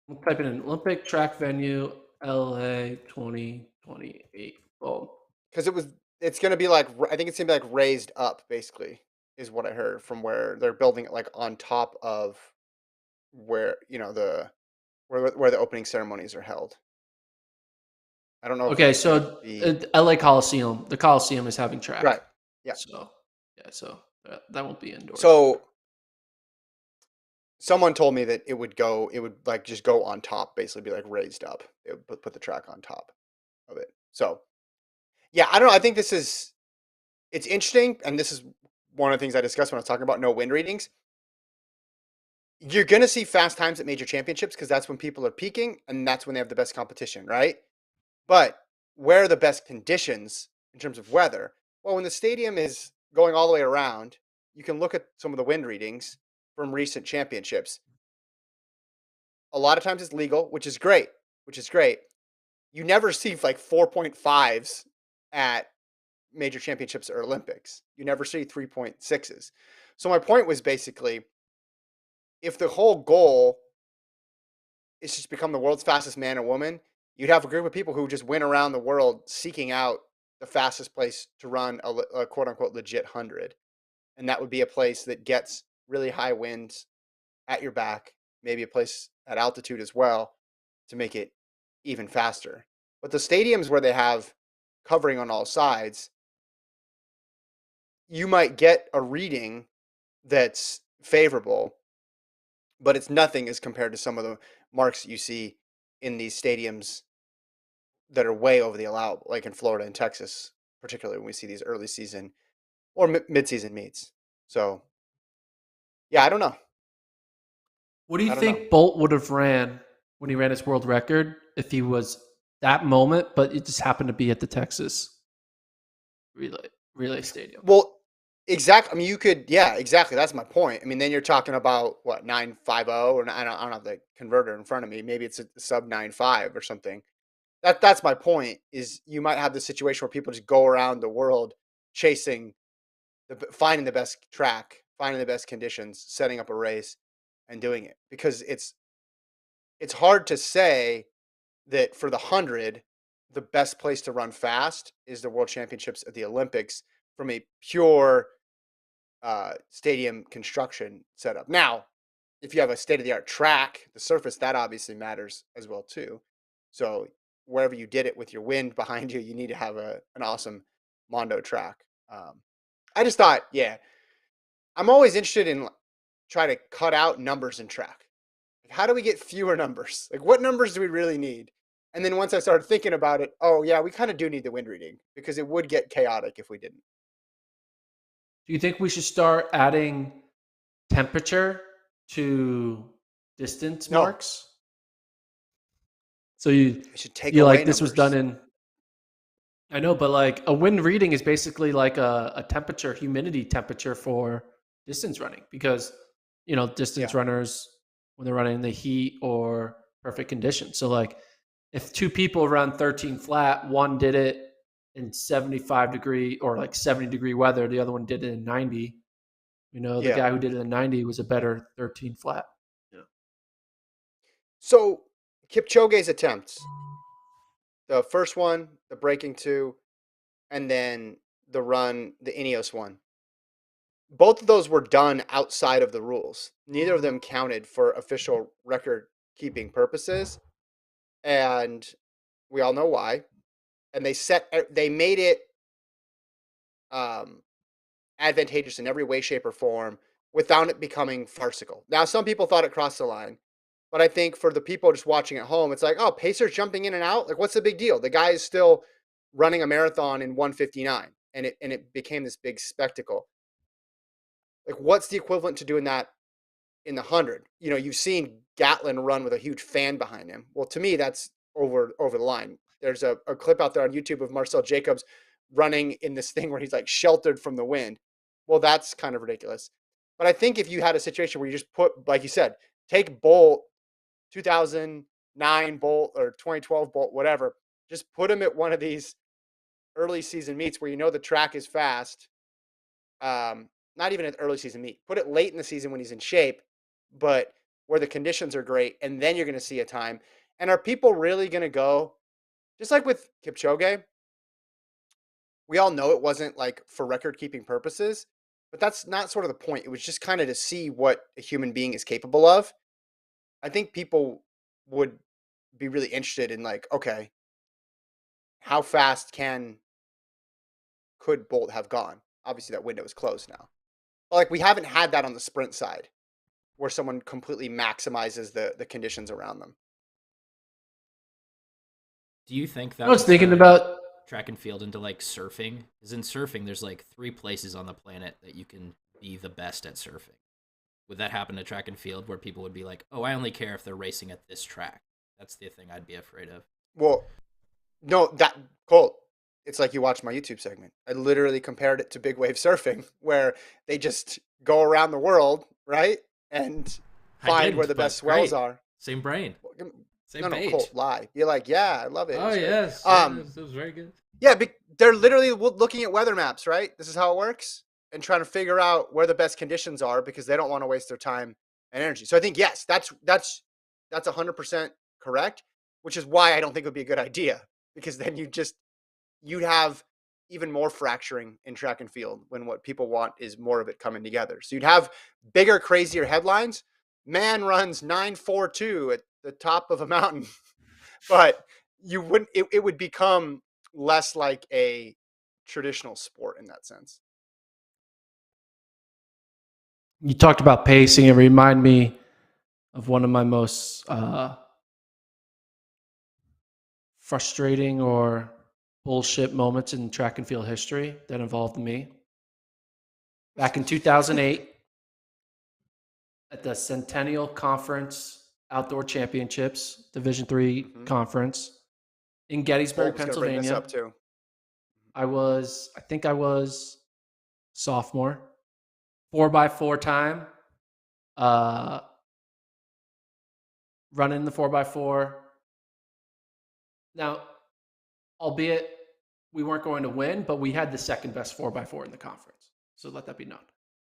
Speaker 2: We'll type it in Olympic track venue, LA 2028. Boom.
Speaker 1: Because it's gonna be like I think it's gonna be like raised up, basically, is what I heard from where they're building it like on top of where where the opening ceremonies are held. I don't know if
Speaker 2: Okay,
Speaker 1: it's gonna
Speaker 2: so
Speaker 1: be
Speaker 2: LA Coliseum, the Coliseum is having
Speaker 1: right.
Speaker 2: track.
Speaker 1: Yeah.
Speaker 2: So, yeah, so that won't be indoors either.
Speaker 1: So someone told me that it would like just go on top, basically be like raised up. It would put the track on top of it. So yeah, I don't know. I think it's interesting, and this is one of the things I discussed when I was talking about no wind readings. You're gonna see fast times at major championships because that's when people are peaking and that's when they have the best competition, right? But where are the best conditions in terms of weather? Well, when the stadium is going all the way around, you can look at some of the wind readings from recent championships. A lot of times it's legal, which is great, which is great. You never see like 4.5s at major championships or Olympics. You never see 3.6s. So my point was basically if the whole goal is just become the world's fastest man or woman, you'd have a group of people who just went around the world seeking out the fastest place to run a quote unquote legit 100. And that would be a place that gets really high winds at your back, maybe a place at altitude as well to make it even faster. But the stadiums where they have covering on all sides, you might get a reading that's favorable, but it's nothing as compared to some of the marks that you see in these stadiums that are way over the allowable, like in Florida and Texas, particularly when we see these early season or mid-season meets. So, yeah, I don't know.
Speaker 2: What do you
Speaker 1: I don't know.
Speaker 2: think Bolt would have ran when he ran his world record if he was that moment, but it just happened to be at the Texas relay stadium?
Speaker 1: Well, exactly. I mean, you could, yeah, exactly. That's my point. I mean, then you're talking about what 950, or I don't have the converter in front of me. Maybe it's a sub 95 or something. That's my point. Is you might have the situation where people just go around the world chasing finding the best track, finding the best conditions, setting up a race, and doing it because it's hard to say that for the 100, the best place to run fast is the World Championships at the Olympics from a pure stadium construction setup. Now, if you have a state of the art track, the surface that obviously matters as well too. So wherever you did it with your wind behind you, you need to have an awesome Mondo track. I just thought, yeah, I'm always interested in try to cut out numbers in track. Like, how do we get fewer numbers? Like, what numbers do we really need? And then once I started thinking about it, oh yeah, we kind of do need the wind reading because it would get chaotic if we didn't.
Speaker 2: Do you think we should start adding temperature to distance
Speaker 1: No,
Speaker 2: marks? So you
Speaker 1: we should take
Speaker 2: you
Speaker 1: away
Speaker 2: like this was
Speaker 1: numbers.
Speaker 2: done in. I know, but like a wind reading is basically like a temperature, humidity temperature for distance running because distance
Speaker 1: Yeah,
Speaker 2: runners when they're running in the heat or perfect conditions. So like if two people run 13 flat, one did it in 75-degree or like 70-degree weather, the other one did it in 90. The
Speaker 1: yeah.
Speaker 2: guy who did it in 90 was a better 13 flat.
Speaker 3: Yeah.
Speaker 1: So Kipchoge's attempts, the first one, the breaking two, and then the run, the Ineos one. Both of those were done outside of the rules. Neither of them counted for official record keeping purposes, and we all know why. And they made it um, advantageous in every way, shape, or form without it becoming farcical. Now, some people thought it crossed the line, but I think for the people just watching at home, it's like, oh, pacers jumping in and out. Like, what's the big deal? The guy is still running a marathon in 1:59, and it became this big spectacle. Like, what's the equivalent to doing that in the 100? You've seen Gatlin run with a huge fan behind him. Well, to me, that's over the line. There's a clip out there on YouTube of Marcel Jacobs running in this thing where he's like sheltered from the wind. Well, that's kind of ridiculous. But I think if you had a situation where you just put, like you said, take Bolt, 2009 Bolt or 2012 Bolt, whatever, just put him at one of these early season meets where the track is fast. Not even an early season meet. Put it late in the season when he's in shape, but where the conditions are great, and then you're going to see a time. And are people really going to go? Just like with Kipchoge, we all know it wasn't like for record keeping purposes, but that's not sort of the point. It was just kind of to see what a human being is capable of. I think people would be really interested in like, okay, how fast could Bolt have gone? Obviously, that window is closed now. But like, we haven't had that on the sprint side, where someone completely maximizes the conditions around them.
Speaker 3: Do you think that
Speaker 2: I was
Speaker 3: would
Speaker 2: thinking
Speaker 3: turn
Speaker 2: about
Speaker 3: track and field into like surfing? Because in surfing, there's like 3 places on the planet that you can be the best at surfing. Would that happen to track and field where people would be like, oh, I only care if they're racing at this track? That's the thing I'd be afraid of.
Speaker 1: Well, no, that Colt. It's like you watch my YouTube segment. I literally compared it to big wave surfing, where they just go around the world, right, and
Speaker 3: I
Speaker 1: find where
Speaker 3: didn't,
Speaker 1: the best
Speaker 3: but
Speaker 1: swells
Speaker 3: great.
Speaker 1: are.
Speaker 3: Same brain.
Speaker 1: No,
Speaker 3: Same
Speaker 1: no,
Speaker 3: page.
Speaker 1: Colt, lie. You're like, yeah, I love it.
Speaker 3: Oh, yes. It was very good.
Speaker 1: Yeah, they're literally looking at weather maps, right? This is how it works, and trying to figure out where the best conditions are because they don't want to waste their time and energy. So I think yes, that's 100% correct, which is why I don't think it would be a good idea because then you'd have even more fracturing in track and field when what people want is more of it coming together. So you'd have bigger, crazier headlines. Man runs 9:42 at the top of a mountain, but you wouldn't. It would become less like a traditional sport in that sense.
Speaker 2: you talked about pacing. It reminded me of one of my most frustrating or bullshit moments in track and field history that involved me. Back in 2008, at the Centennial Conference Outdoor Championships, Division III conference in Gettysburg,
Speaker 1: Colt's gonna bring this
Speaker 2: Pennsylvania.
Speaker 1: up too.
Speaker 2: I think I was sophomore, 4x4 time, running the 4x4. Now, albeit we weren't going to win, but we had the second best 4x4 in the conference. So let that be known.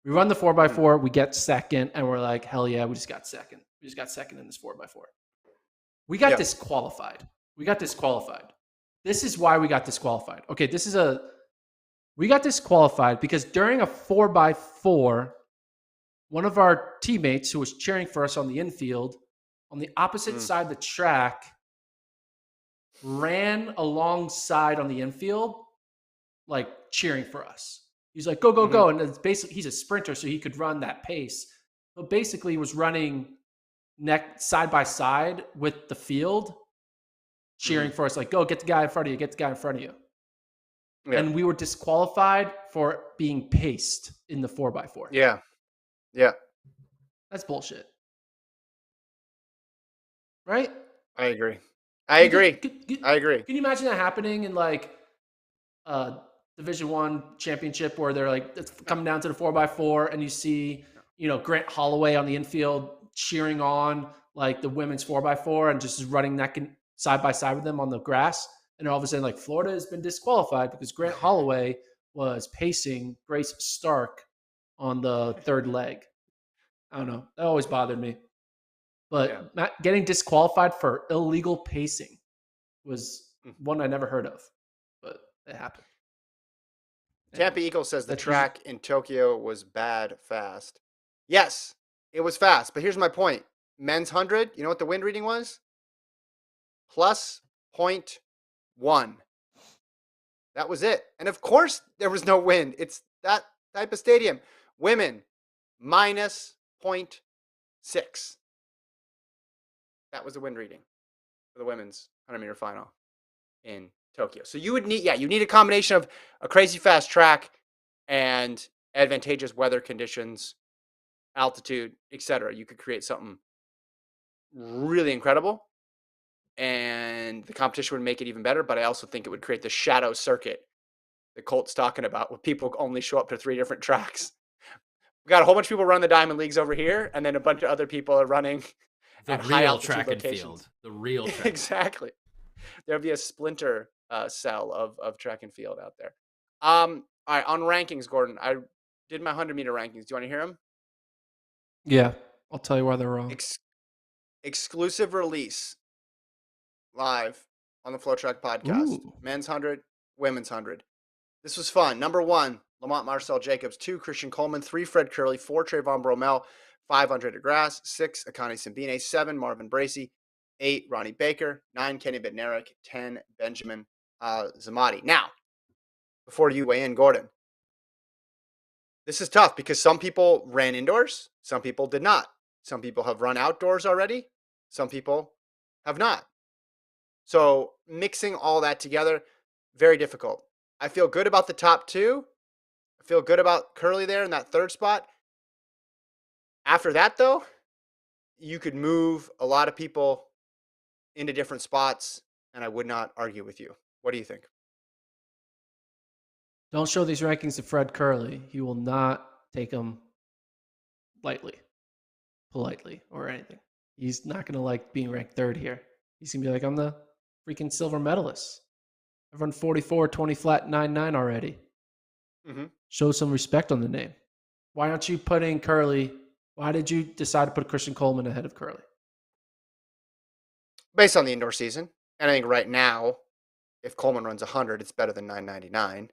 Speaker 2: We run the 4x4, we get second, and we're like, hell yeah, we just got second. We just got second in this 4x4. We got disqualified. This is why we got disqualified. Okay, we got disqualified because during a 4x4, one of our teammates who was cheering for us on the infield, on the opposite side of the track, ran alongside on the infield, like cheering for us. He's like, go, go, go. And it's basically, he's a sprinter, so he could run that pace. but basically was running neck side by side with the field, cheering for us, like, go get the guy in front of you, get the guy in front of you.
Speaker 1: Yeah.
Speaker 2: And we were disqualified for being paced in the 4x4.
Speaker 1: Yeah. Yeah.
Speaker 2: That's bullshit. Right?
Speaker 1: I agree. I agree. I agree.
Speaker 2: Can you imagine that happening in like Division I championship where they're like, it's coming down to the 4x4 and you see, Grant Holloway on the infield cheering on like the women's 4x4 and just running neck and side by side with them on the grass. And all of a sudden, like, Florida has been disqualified because Grant Holloway was pacing Grace Stark on the third leg. I don't know. That always bothered me. But getting disqualified for illegal pacing was one I never heard of. But it happened.
Speaker 1: Tampa Eagle says the track in Tokyo was bad fast. Yes, it was fast. But here's my point. Men's 100, you know what the wind reading was? Plus 0.1. That was it. And of course, there was no wind. It's that type of stadium. Women, minus 0.6. That was the wind reading for the women's 100-meter final in Tokyo. So you need a combination of a crazy fast track and advantageous weather conditions, altitude, etc. You could create something really incredible, and the competition would make it even better. But I also think it would create the shadow circuit that Colt's talking about, where people only show up to 3 different tracks. We got a whole bunch of people running the Diamond Leagues over here, and then a bunch of other people are running
Speaker 3: the real track and field. The real track.
Speaker 1: Exactly. There'll be a splinter cell of track and field out there. All right, on rankings, Gordon, I did my 100-meter rankings. Do you want to hear them?
Speaker 2: Yeah, I'll tell you why they're wrong.
Speaker 1: Exclusive release live on the FloTrack podcast.
Speaker 2: Ooh.
Speaker 1: Men's 100, women's 100. This was fun. Number 1, Lamont Marcel Jacobs. 2, Christian Coleman. 3, Fred Kerley. 4, Trayvon Bromell. 5, Andre DeGrasse. 6, Akane Simbine. 7, Marvin Bracey. 8, Ronnie Baker. 9, Kenny Bednarik. 10, Benjamin Zamati. Now, before you weigh in, Gordon, this is tough because some people ran indoors. Some people did not. Some people have run outdoors already. Some people have not. So mixing all that together, very difficult. I feel good about the top 2. I feel good about Kerley there in that 3rd spot. After that, though, you could move a lot of people into different spots, and I would not argue with you. What do you think?
Speaker 2: Don't show these rankings to Fred Kerley. He will not take them lightly, politely, or anything. He's not going to like being ranked 3rd here. He's going to be like, I'm the freaking silver medalist. I've run 44, 20 flat, 9.9 already.
Speaker 1: Mm-hmm.
Speaker 2: Show some respect on the name. Why aren't you putting Kerley? Why did you decide to put Christian Coleman ahead of Kerley?
Speaker 1: Based on the indoor season. And I think right now, if Coleman runs 100, it's better than 999.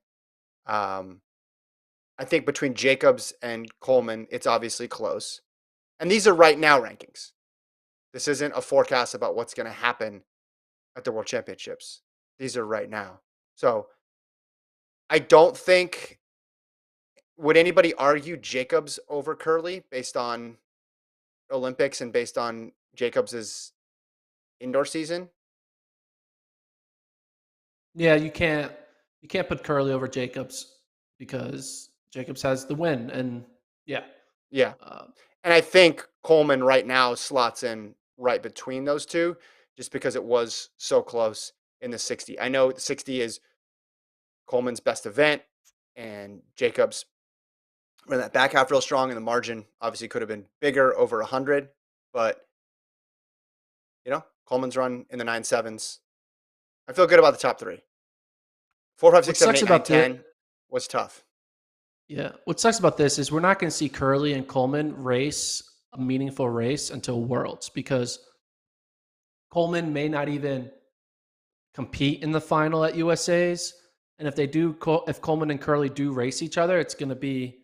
Speaker 1: I think between Jacobs and Coleman, it's obviously close. And these are right now rankings. This isn't a forecast about what's going to happen at the World Championships. These are right now. So I don't think, would anybody argue Jacobs over Kerley based on Olympics and based on Jacobs's indoor season?
Speaker 2: Yeah, you can't put Kerley over Jacobs because Jacobs has the win, and yeah.
Speaker 1: And I think Coleman right now slots in right between those two, just because it was so close in the 60. I know the 60 is Coleman's best event, and Jacobs ran that back half real strong, and the margin obviously could have been bigger over 100, but Coleman's run in the 9.7s. I feel good about the top 3. 4, 5, 6, 7, 8, 9, 10 was tough.
Speaker 2: Yeah. What sucks about this is we're not going to see Kerley and Coleman race a meaningful race until Worlds, because Coleman may not even compete in the final at USA's. And if they do, if Coleman and Kerley do race each other, it's going to be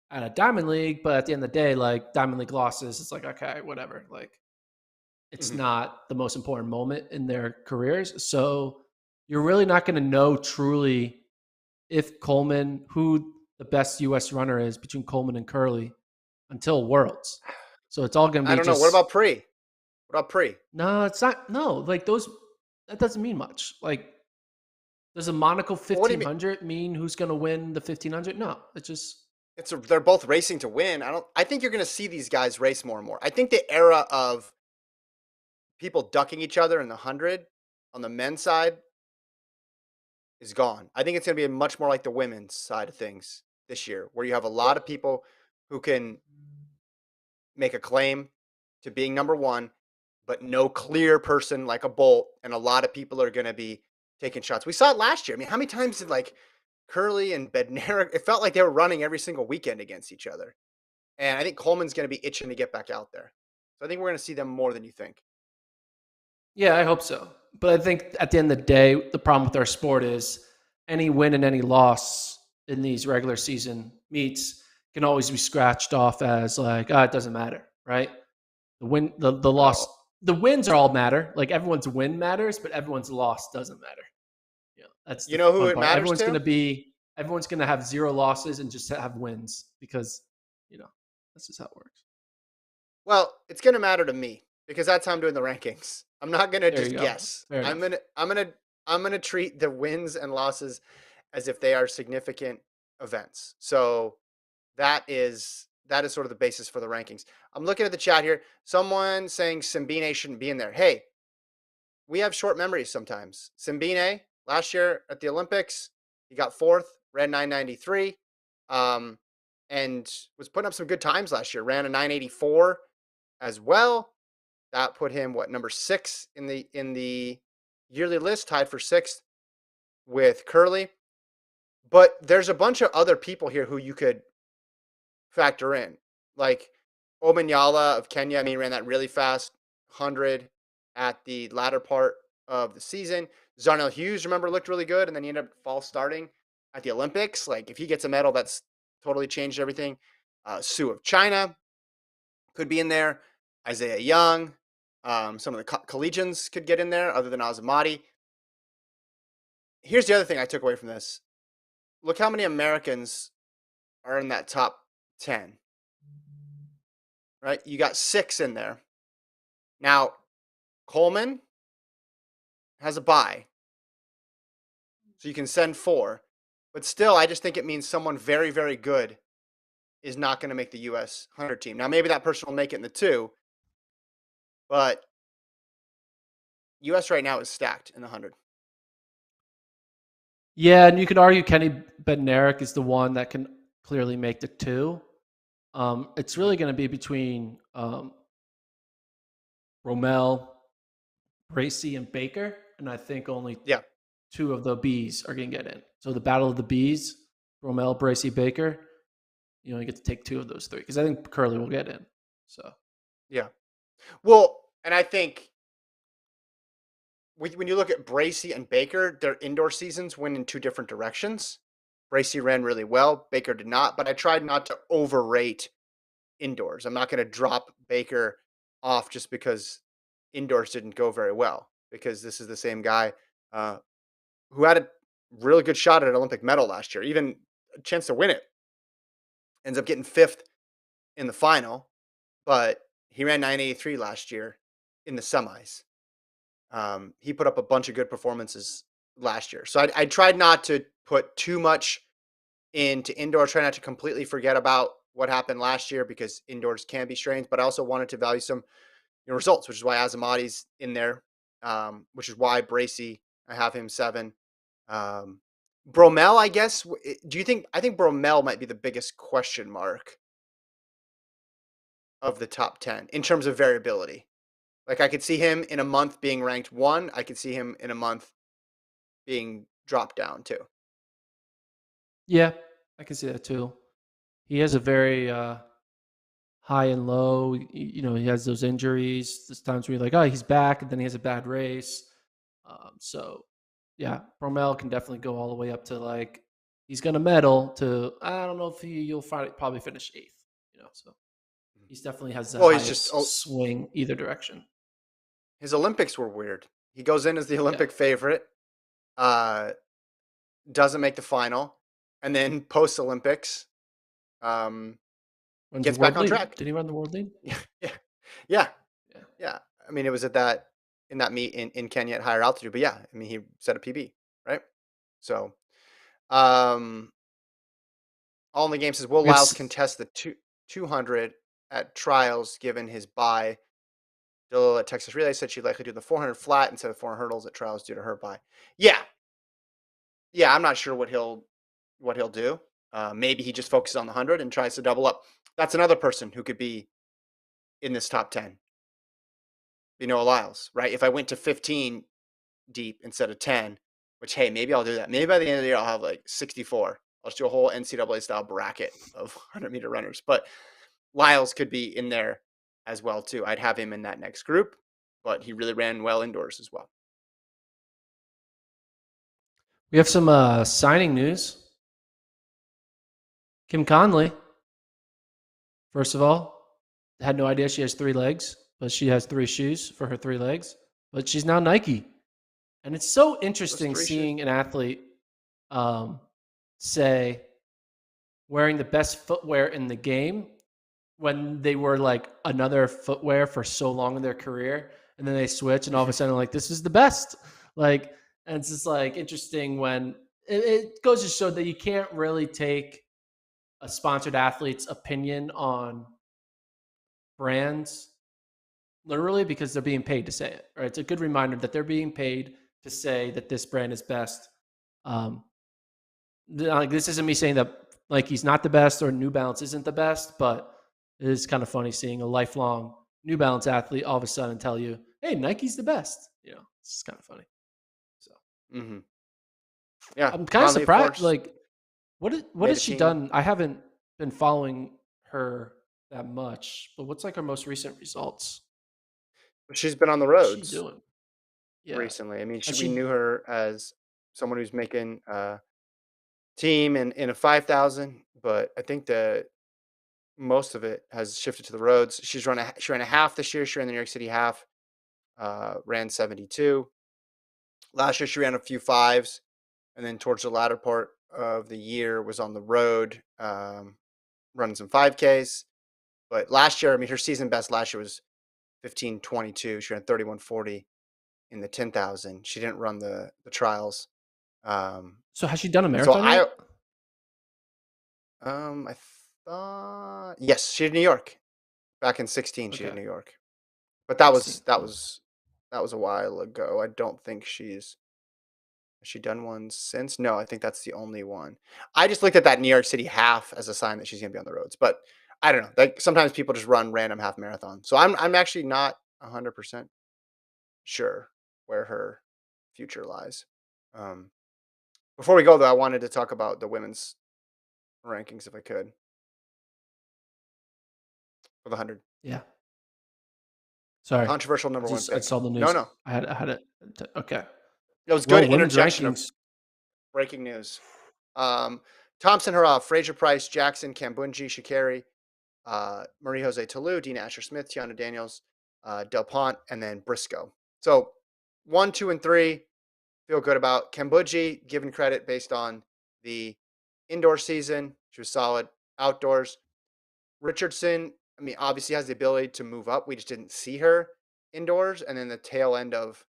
Speaker 2: at a Diamond League. But at the end of the day, like Diamond League losses, it's like, okay, whatever. Like it's not the most important moment in their careers. So you're really not going to know truly if Coleman, who the best US runner is between Coleman and Kerley until Worlds. So it's all going to
Speaker 1: I
Speaker 2: be
Speaker 1: don't know. What
Speaker 2: just
Speaker 1: about pre? What about pre?
Speaker 2: no. It's not no like those. That doesn't mean much. Like, does a Monaco
Speaker 1: Well, what do you mean?
Speaker 2: 1500 mean who's going to win the 1500? No, it's just
Speaker 1: They're both racing to win. I think you're going to see these guys race more and more. I think the era of people ducking each other in the 100 on the men's side is gone. I think it's going to be much more like the women's side of things this year, where you have a lot of people who can make a claim to being number one, but no clear person like a Bolt, and a lot of people are going to be taking shots. We saw it last year. I mean, how many times did like Kerley and Bednarik? It felt like they were running every single weekend against each other, and I think Coleman's going to be itching to get back out there. So I think we're going to see them more than you think.
Speaker 2: yeah, I hope so. But I think at the end of the day, the problem with our sport is any win and any loss in these regular season meets can always be scratched off as like, it doesn't matter, right? The win, the loss,
Speaker 1: Oh,
Speaker 2: the wins are all matter. Like everyone's win matters, but everyone's loss doesn't matter. Yeah, that's
Speaker 1: you
Speaker 2: the
Speaker 1: know who
Speaker 2: fun
Speaker 1: it
Speaker 2: part.
Speaker 1: matters to?
Speaker 2: Everyone's gonna have 0 losses and just have wins because that's just how it works.
Speaker 1: Well, it's going to matter to me because that's how I'm doing the rankings. I'm not going to
Speaker 2: There you
Speaker 1: just
Speaker 2: go.
Speaker 1: guess.
Speaker 2: Fair
Speaker 1: I'm
Speaker 2: enough.
Speaker 1: going to treat the wins and losses as if they are significant events. So that is sort of the basis for the rankings. I'm looking at the chat here. Someone saying Simbine shouldn't be in there. Hey, we have short memories sometimes. Simbine last year at the Olympics, he got fourth, ran 993, and was putting up some good times last year. Ran a 984 as well. That put him number 6 in the yearly list, tied for 6th with Kerley. But there's a bunch of other people here who you could factor in, like Omanyala of Kenya. I mean, he ran that really fast 100 at the latter part of the season. Zarnell Hughes, remember, looked really good, and then he ended up false starting at the Olympics. Like, if he gets a medal, that's totally changed everything. Sue of China could be in there. Isaiah Young. Some of the collegians could get in there other than Azamati. Here's the other thing I took away from this. Look how many Americans are in that top 10, right? You got 6 in there. Now, Coleman has a bye, so you can send 4. But still, I just think it means someone very, very good is not going to make the U.S. 100 team. Now, maybe that person will make it in the 2, but U.S. right now is stacked in the 100.
Speaker 2: Yeah, and you could argue Kenny Bednarik is the one that can clearly make the 2. It's really going to be between Romel, Bracy, and Baker, and I think only
Speaker 1: Yeah.
Speaker 2: 2 of the Bs are going to get in. So the battle of the Bs, Romel, Bracy, Baker, you get to take 2 of those 3 because I think Kerley will get in. So
Speaker 1: Yeah. Well, and I think when you look at Bracy and Baker, their indoor seasons went in 2 different directions. Bracy ran really well. Baker did not, but I tried not to overrate indoors. I'm not going to drop Baker off just because indoors didn't go very well, because this is the same guy who had a really good shot at an Olympic medal last year, even a chance to win it. Ends up getting 5th in the final, but he ran 983 last year in the semis. He put up a bunch of good performances last year. So I tried not to put too much into indoor, try not to completely forget about what happened last year because indoors can be strange, but I also wanted to value some results, which is why Azamati's in there, which is why Bracy, I have him 7. Bromell, I guess. I think Bromell might be the biggest question mark of the top 10 in terms of variability. Like, I could see him in a month being ranked 1. I could see him in a month being dropped down too.
Speaker 2: yeah, I can see that too. He has a very high and low. He has those injuries. There's times where you're like, oh, he's back, and then he has a bad race. So, yeah, Bromell can definitely go all the way up to like he's going to medal to I don't know if you'll probably finish 8th. So he definitely has the
Speaker 1: Well, he's just
Speaker 2: highest swing either direction.
Speaker 1: his Olympics were weird. He goes in as the
Speaker 2: Yeah.
Speaker 1: Olympic favorite, doesn't make the final, and then post Olympics,
Speaker 2: Runs
Speaker 1: gets
Speaker 2: the world
Speaker 1: back on
Speaker 2: lead.
Speaker 1: track.
Speaker 2: Did he run the world lead?
Speaker 1: Yeah,
Speaker 2: Yeah.
Speaker 1: yeah. I mean, it was in that meet in Kenya at higher altitude. But yeah, I mean, he set a PB, right? So, um, all in the game says, will
Speaker 2: We have
Speaker 1: Lyles contest the 200 at trials given his bye? Dill at Texas Relay said she'd likely do the 400 flat instead of 400 hurdles at trials due to her bye. Yeah, yeah. I'm not sure what he'll do. Maybe he just focuses on the 100 and tries to double up. That's another person who could be in this top 10. Noah Lyles, right? If I went to 15 deep instead of 10, which, hey, maybe I'll do that. Maybe by the end of the year, I'll have like 64. I'll just do a whole NCAA style bracket of 100-meter runners. But Lyles could be in there as well, too. I'd have him in that next group, but he really ran well indoors as well.
Speaker 2: We have some signing news. Kim Conley, first of all, had no idea she has 3 legs, but she has 3 shoes for her 3 legs. But she's now Nike. And it's so interesting seeing an athlete say wearing the best footwear in the game when they were like another footwear for so long in their career. And then they switch and all of a sudden like, this is the best. Like, and it's just like interesting when it goes to show that you can't really take a sponsored athlete's opinion on brands literally because they're being paid to say it, right? It's a good reminder that they're being paid to say that this brand is best. Like this isn't me saying that like he's not the best or New Balance isn't the best, but it is kind of funny seeing a lifelong New Balance athlete all of a sudden tell you, "Hey, Nike's the best." You know, it's just kind of funny. So,
Speaker 1: yeah,
Speaker 2: I'm kind of surprised. Like, what has she
Speaker 1: team.
Speaker 2: done? I haven't been following her that much, but what's like her most recent results?
Speaker 1: She's been on the roads.
Speaker 2: What's she doing? Yeah.
Speaker 1: Recently. I mean, we knew her as someone who's making team in a 5,000, but I think that most of it has shifted to the roads. She ran a half this year. She ran the New York City half, ran 72. Last year she ran a few 5s, and then towards the latter part of the year was on the road, running some 5Ks. But last year, I mean, her season best last year was 15:22. She ran 31:40 in the 10,000. She didn't run the trials.
Speaker 2: So has she done a marathon yet?
Speaker 1: I thought yes, she did New York back in 16. She did New York, but that was a while ago. I don't think has she done one since? No, I think that's the only one. I just looked at that New York City half as a sign that she's gonna be on the roads, but I don't know. Like sometimes people just run random half marathons, so I'm actually not 100% sure where her future lies. Before we go though, I wanted to talk about the women's rankings if I could for the 100.
Speaker 2: Yeah. Sorry.
Speaker 1: Controversial number 1 pick.
Speaker 2: I saw the news.
Speaker 1: No.
Speaker 2: I had it. Okay.
Speaker 1: It was good
Speaker 2: women's
Speaker 1: interjection
Speaker 2: rankings.
Speaker 1: of breaking news. Thompson, Hurrah, Fraser Price, Jackson, Kambunji, Shikari, Marie Jose Toulouse, Dina Asher-Smith, Tiana Daniels, Del Pont, and then Briscoe. So 1, 2, and 3 feel good about. Kambunji, given credit based on the indoor season. She was solid. Outdoors. Richardson, I mean, obviously has the ability to move up. We just didn't see her indoors. And then the tail end of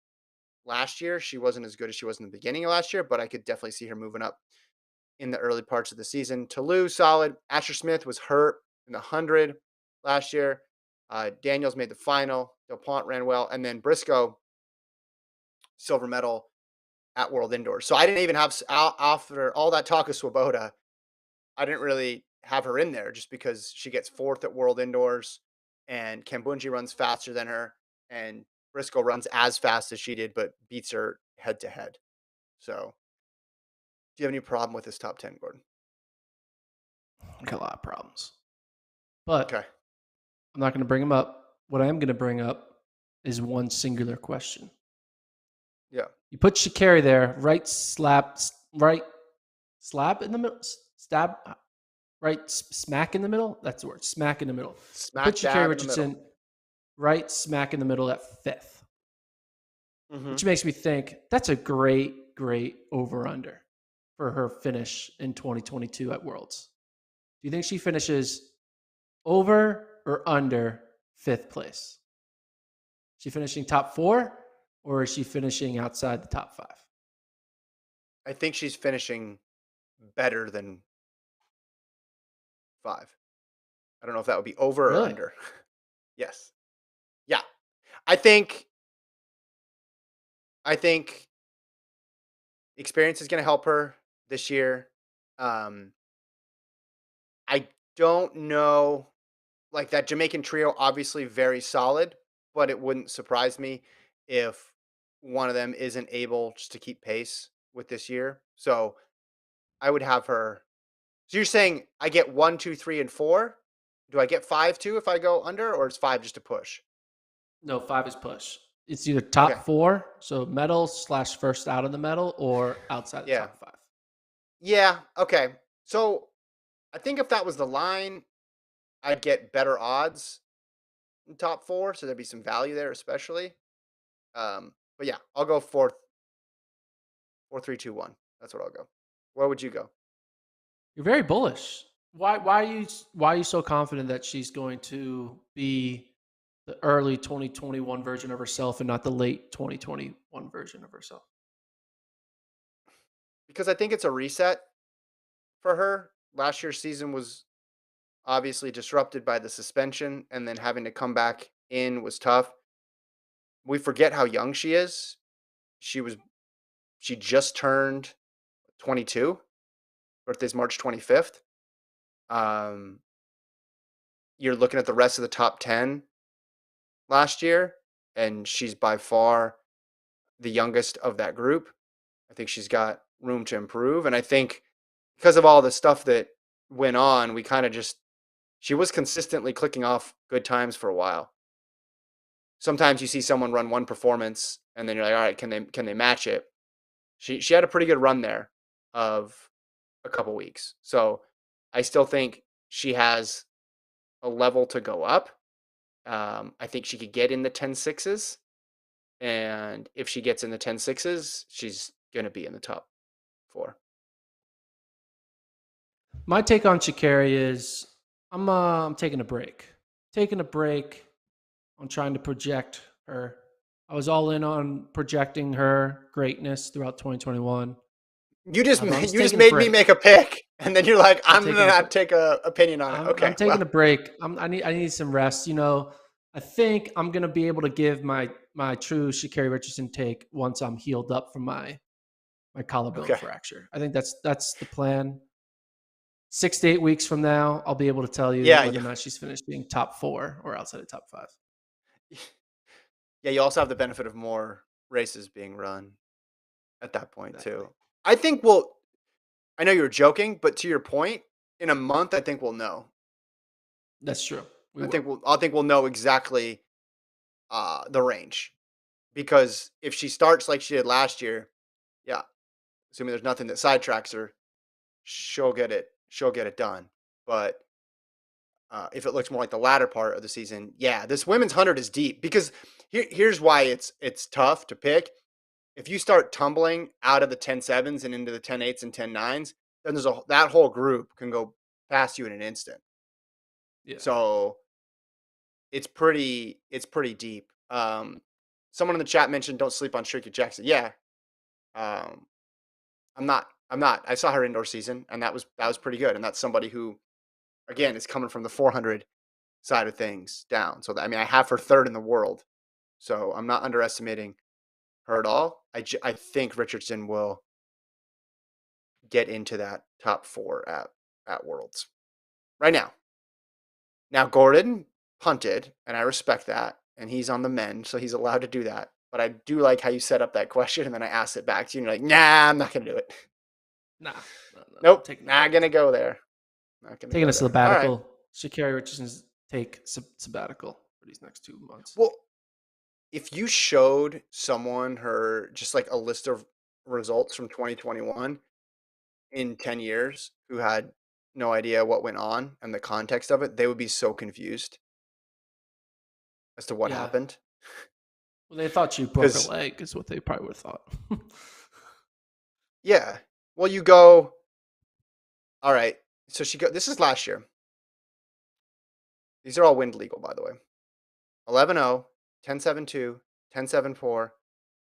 Speaker 1: last year, she wasn't as good as she was in the beginning of last year, but I could definitely see her moving up in the early parts of the season. Toulouse, solid. Asher-Smith was hurt in the 100 last year. Daniels made the final. Del Pont ran well. And then Briscoe, silver medal at World Indoors. So I didn't even have, after all that talk of Swoboda, I didn't really have her in there just because she gets 4th at World Indoors and Kambunji runs faster than her and Briscoe runs as fast as she did, but beats her head to head. So do you have any problem with this top 10, Gordon?
Speaker 2: I got a lot of problems, but I'm not going to bring them up. What I am going to bring up is one singular question.
Speaker 1: Yeah.
Speaker 2: You put Shikari there, right slap in the middle, smack in the middle. That's the word, smack in the middle. Put Shikari Richardson right smack in the middle at 5th, which makes me think that's a great over-under for her finish in 2022 at Worlds. Do you think she finishes over or under 5th place? Is she finishing top 4 or is she finishing outside the top 5?
Speaker 1: I think she's finishing better than 5. I don't know if that would be over or
Speaker 2: Really?
Speaker 1: under. Yes. Yeah. I think I think experience is going to help her this year. Um, I don't know, like that Jamaican trio, obviously very solid, but it wouldn't surprise me if one of them isn't able just to keep pace with this year. So I would have her. So you're saying I get 1, 2, 3, and 4? Do I get 5 too if I go under, or is 5 just a push?
Speaker 2: No, 5 is push. It's either
Speaker 1: Okay.
Speaker 2: top 4, so medal / first out of the medal, or outside the
Speaker 1: Yeah.
Speaker 2: top 5.
Speaker 1: Yeah. Okay. So I think if that was the line, I'd get better odds in top 4. So there'd be some value there, especially. But yeah, I'll go 4, 4, 3, 2, 1. That's what I'll go. Where would you go?
Speaker 2: You're very bullish. Why are you so confident that she's going to be the early 2021 version of herself and not the late 2021 version of herself?
Speaker 1: Because I think it's a reset for her. Last year's season was obviously disrupted by the suspension, and then having to come back in was tough. We forget how young she is. She was she just turned 22. Birthday's March 25th. Um, you're looking at the rest of the top 10 last year, and she's by far the youngest of that group. I think she's got room to improve. And I think because of all the stuff that went on, we kind of just, she was consistently clicking off good times for a while. Sometimes you see someone run one performance and then you're like, all right, can they match it? She had a pretty good run there of a couple weeks. So I still think she has a level to go up. I think she could get in the 10.6s. And if she gets in the 10.6s, she's going to be in the top 4.
Speaker 2: My take on Sha'Carri is I'm taking a break. Taking a break on trying to project her. I was all in on projecting her greatness throughout 2021.
Speaker 1: You just
Speaker 2: But I'm
Speaker 1: you just
Speaker 2: taking a
Speaker 1: made me
Speaker 2: break.
Speaker 1: make a pick, and then you're like,
Speaker 2: I'm
Speaker 1: I'm
Speaker 2: taking
Speaker 1: gonna
Speaker 2: a
Speaker 1: not
Speaker 2: break.
Speaker 1: take a opinion on it.
Speaker 2: I'm
Speaker 1: Okay,
Speaker 2: taking
Speaker 1: well,
Speaker 2: a break. I need some rest. I think I'm gonna be able to give my true Sha'Carri Richardson take once I'm healed up from my collarbone
Speaker 1: okay,
Speaker 2: fracture. I think that's the plan. 6 to 8 weeks from now, I'll be able to tell you
Speaker 1: yeah,
Speaker 2: whether or not she's finishing top 4 or outside of top 5.
Speaker 1: yeah. You also have the benefit of more races being run at that point
Speaker 2: Exactly.
Speaker 1: too. I think we'll. I know you were joking, but to your point, in a month, I think we'll know.
Speaker 2: That's true. We
Speaker 1: I
Speaker 2: will.
Speaker 1: think we'll know exactly the range, because if she starts like she did last year, yeah, assuming there's nothing that sidetracks her, she'll get it. She'll get it done. But if it looks more like the latter part of the season, yeah, this women's 100 is deep, because here's why it's tough to pick. If you start tumbling out of the 10.7s and into the 10.8s and 10.9s, then that whole group can go past you in an instant.
Speaker 2: Yeah.
Speaker 1: So it's pretty deep. Someone in the chat mentioned don't sleep on Shrika Jackson. Yeah, um, I'm not. I saw her indoor season, and that was pretty good. And that's somebody who, again, is coming from the 400 side of things down. So I mean, I have her third in the world, so I'm not underestimating her at all. I think Richardson will get into that top 4 at Worlds right now. Now Gordon punted, and I respect that, and he's on the mend, so he's allowed to do that. But I do like how you set up that question, and then I asked it back to you, and you're like, "Nah, I'm not gonna do it.
Speaker 2: Nah, no. I'm
Speaker 1: Nope,
Speaker 2: taking a
Speaker 1: not
Speaker 2: break.
Speaker 1: gonna go there. Not gonna
Speaker 2: Taking
Speaker 1: go
Speaker 2: a
Speaker 1: there." All right.
Speaker 2: sabbatical. Sha'Carri Richardson's take sabbatical for these next 2 months.
Speaker 1: Well, if you showed someone her just like a list of results from 2021 in 10 years who had no idea what went on and the context of it, they would be so confused as to what
Speaker 2: Yeah.
Speaker 1: happened.
Speaker 2: Well, they thought she broke her
Speaker 1: Because,
Speaker 2: leg, is what they probably would have thought.
Speaker 1: yeah, well, you go, all right. So this is last year. These are all wind legal, by the way. 11-0, 10-7-2, 10-7-4,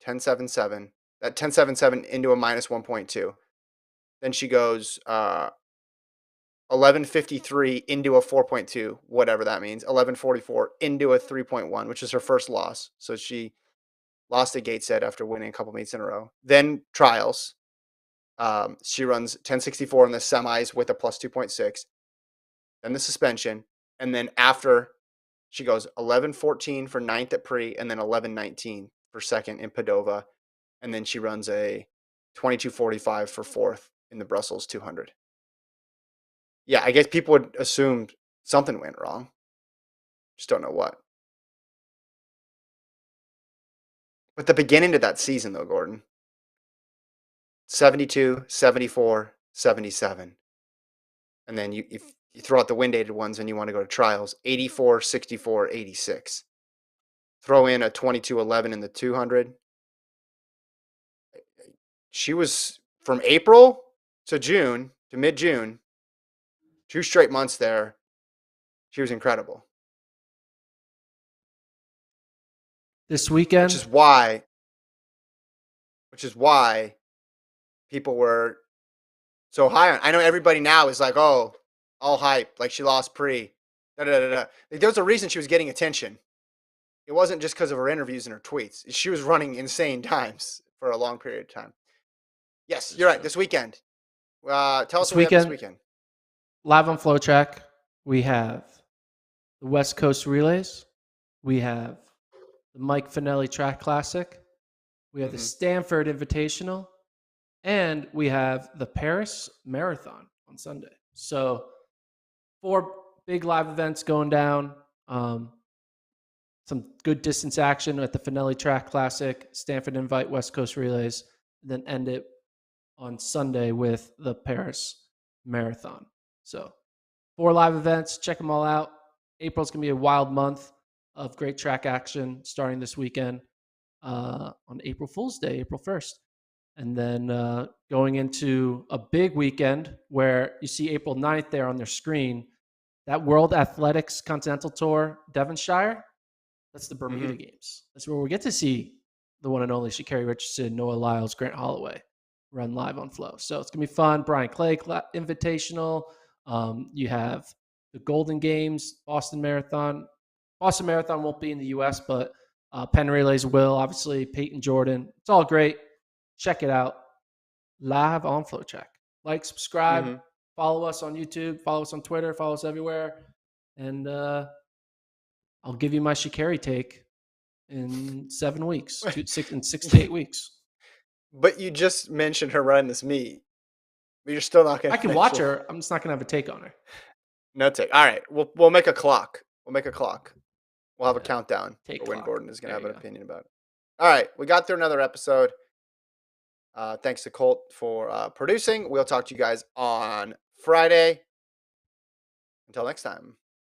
Speaker 1: 10-7-7. That 10-7-7 into a minus 1.2. Then she goes 11-53 into a 4.2, whatever that means. 11-44 into a 3.1, which is her first loss. So she lost at Gateshead after winning a couple meets in a row. Then trials. She runs 10-64 in the semis with a plus 2.6. Then the suspension. And then after, she goes 11-14 for ninth at Pre, and then 11-19 for second in Padova. And then she runs a 22-45 for fourth in the Brussels 200. Yeah, I guess people would assume something went wrong. Just don't know what. But the beginning of that season, though, Gordon, 72, 74, 77. And then if you throw out the wind-aided ones and you want to go to trials, 84, 64, 86. Throw in a 22-11 in the 200. She was from April to June to mid-June, 2 straight months there. She was incredible.
Speaker 2: This weekend,
Speaker 1: Which is why people were so high on. I know everybody now is like, oh, all hype, like she lost Pre. Like, there was a reason she was getting attention. It wasn't just because of her interviews and her tweets. She was running insane times for a long period of time. Yes, you're right. This weekend. Tell us what we have this weekend.
Speaker 2: Live on FloTrack, we have the West Coast Relays. We have the Mike Finelli Track Classic. We have the Stanford Invitational. And we have the Paris Marathon on Sunday. So 4 big live events going down. Some good distance action at the Finelli Track Classic, Stanford Invite, West Coast Relays, and then end it on Sunday with the Paris Marathon. So 4 live events. Check them all out. April's going to be a wild month of great track action starting this weekend on April Fool's Day, April 1st. And then going into a big weekend where you see April 9th there on their screen, that World Athletics Continental Tour, Devonshire, that's the Bermuda Games. That's where we get to see the one and only Kerley, Richardson, Noah Lyles, Grant Holloway run live on Flow. So it's going to be fun. Brian Clay Invitational. You have the Golden Games, Boston Marathon. Boston Marathon won't be in the U.S., but Penn Relays will. Obviously, Peyton Jordan. It's all great. Check it out. Live on FloTrack. Like, subscribe, follow us on YouTube, follow us on Twitter, follow us everywhere. And I'll give you my Kerley take in 7 weeks, 6 to 8 weeks.
Speaker 1: But you just mentioned her running this meet. But you're still not going to.
Speaker 2: I can watch her. I'm just not going to have a take on her.
Speaker 1: No take. All right. We'll make a clock. We'll have a countdown for when Gordon is going to have an opinion about it. All right. We got through another episode. Thanks to Colt for producing. We'll talk to you guys on Friday. Until next time.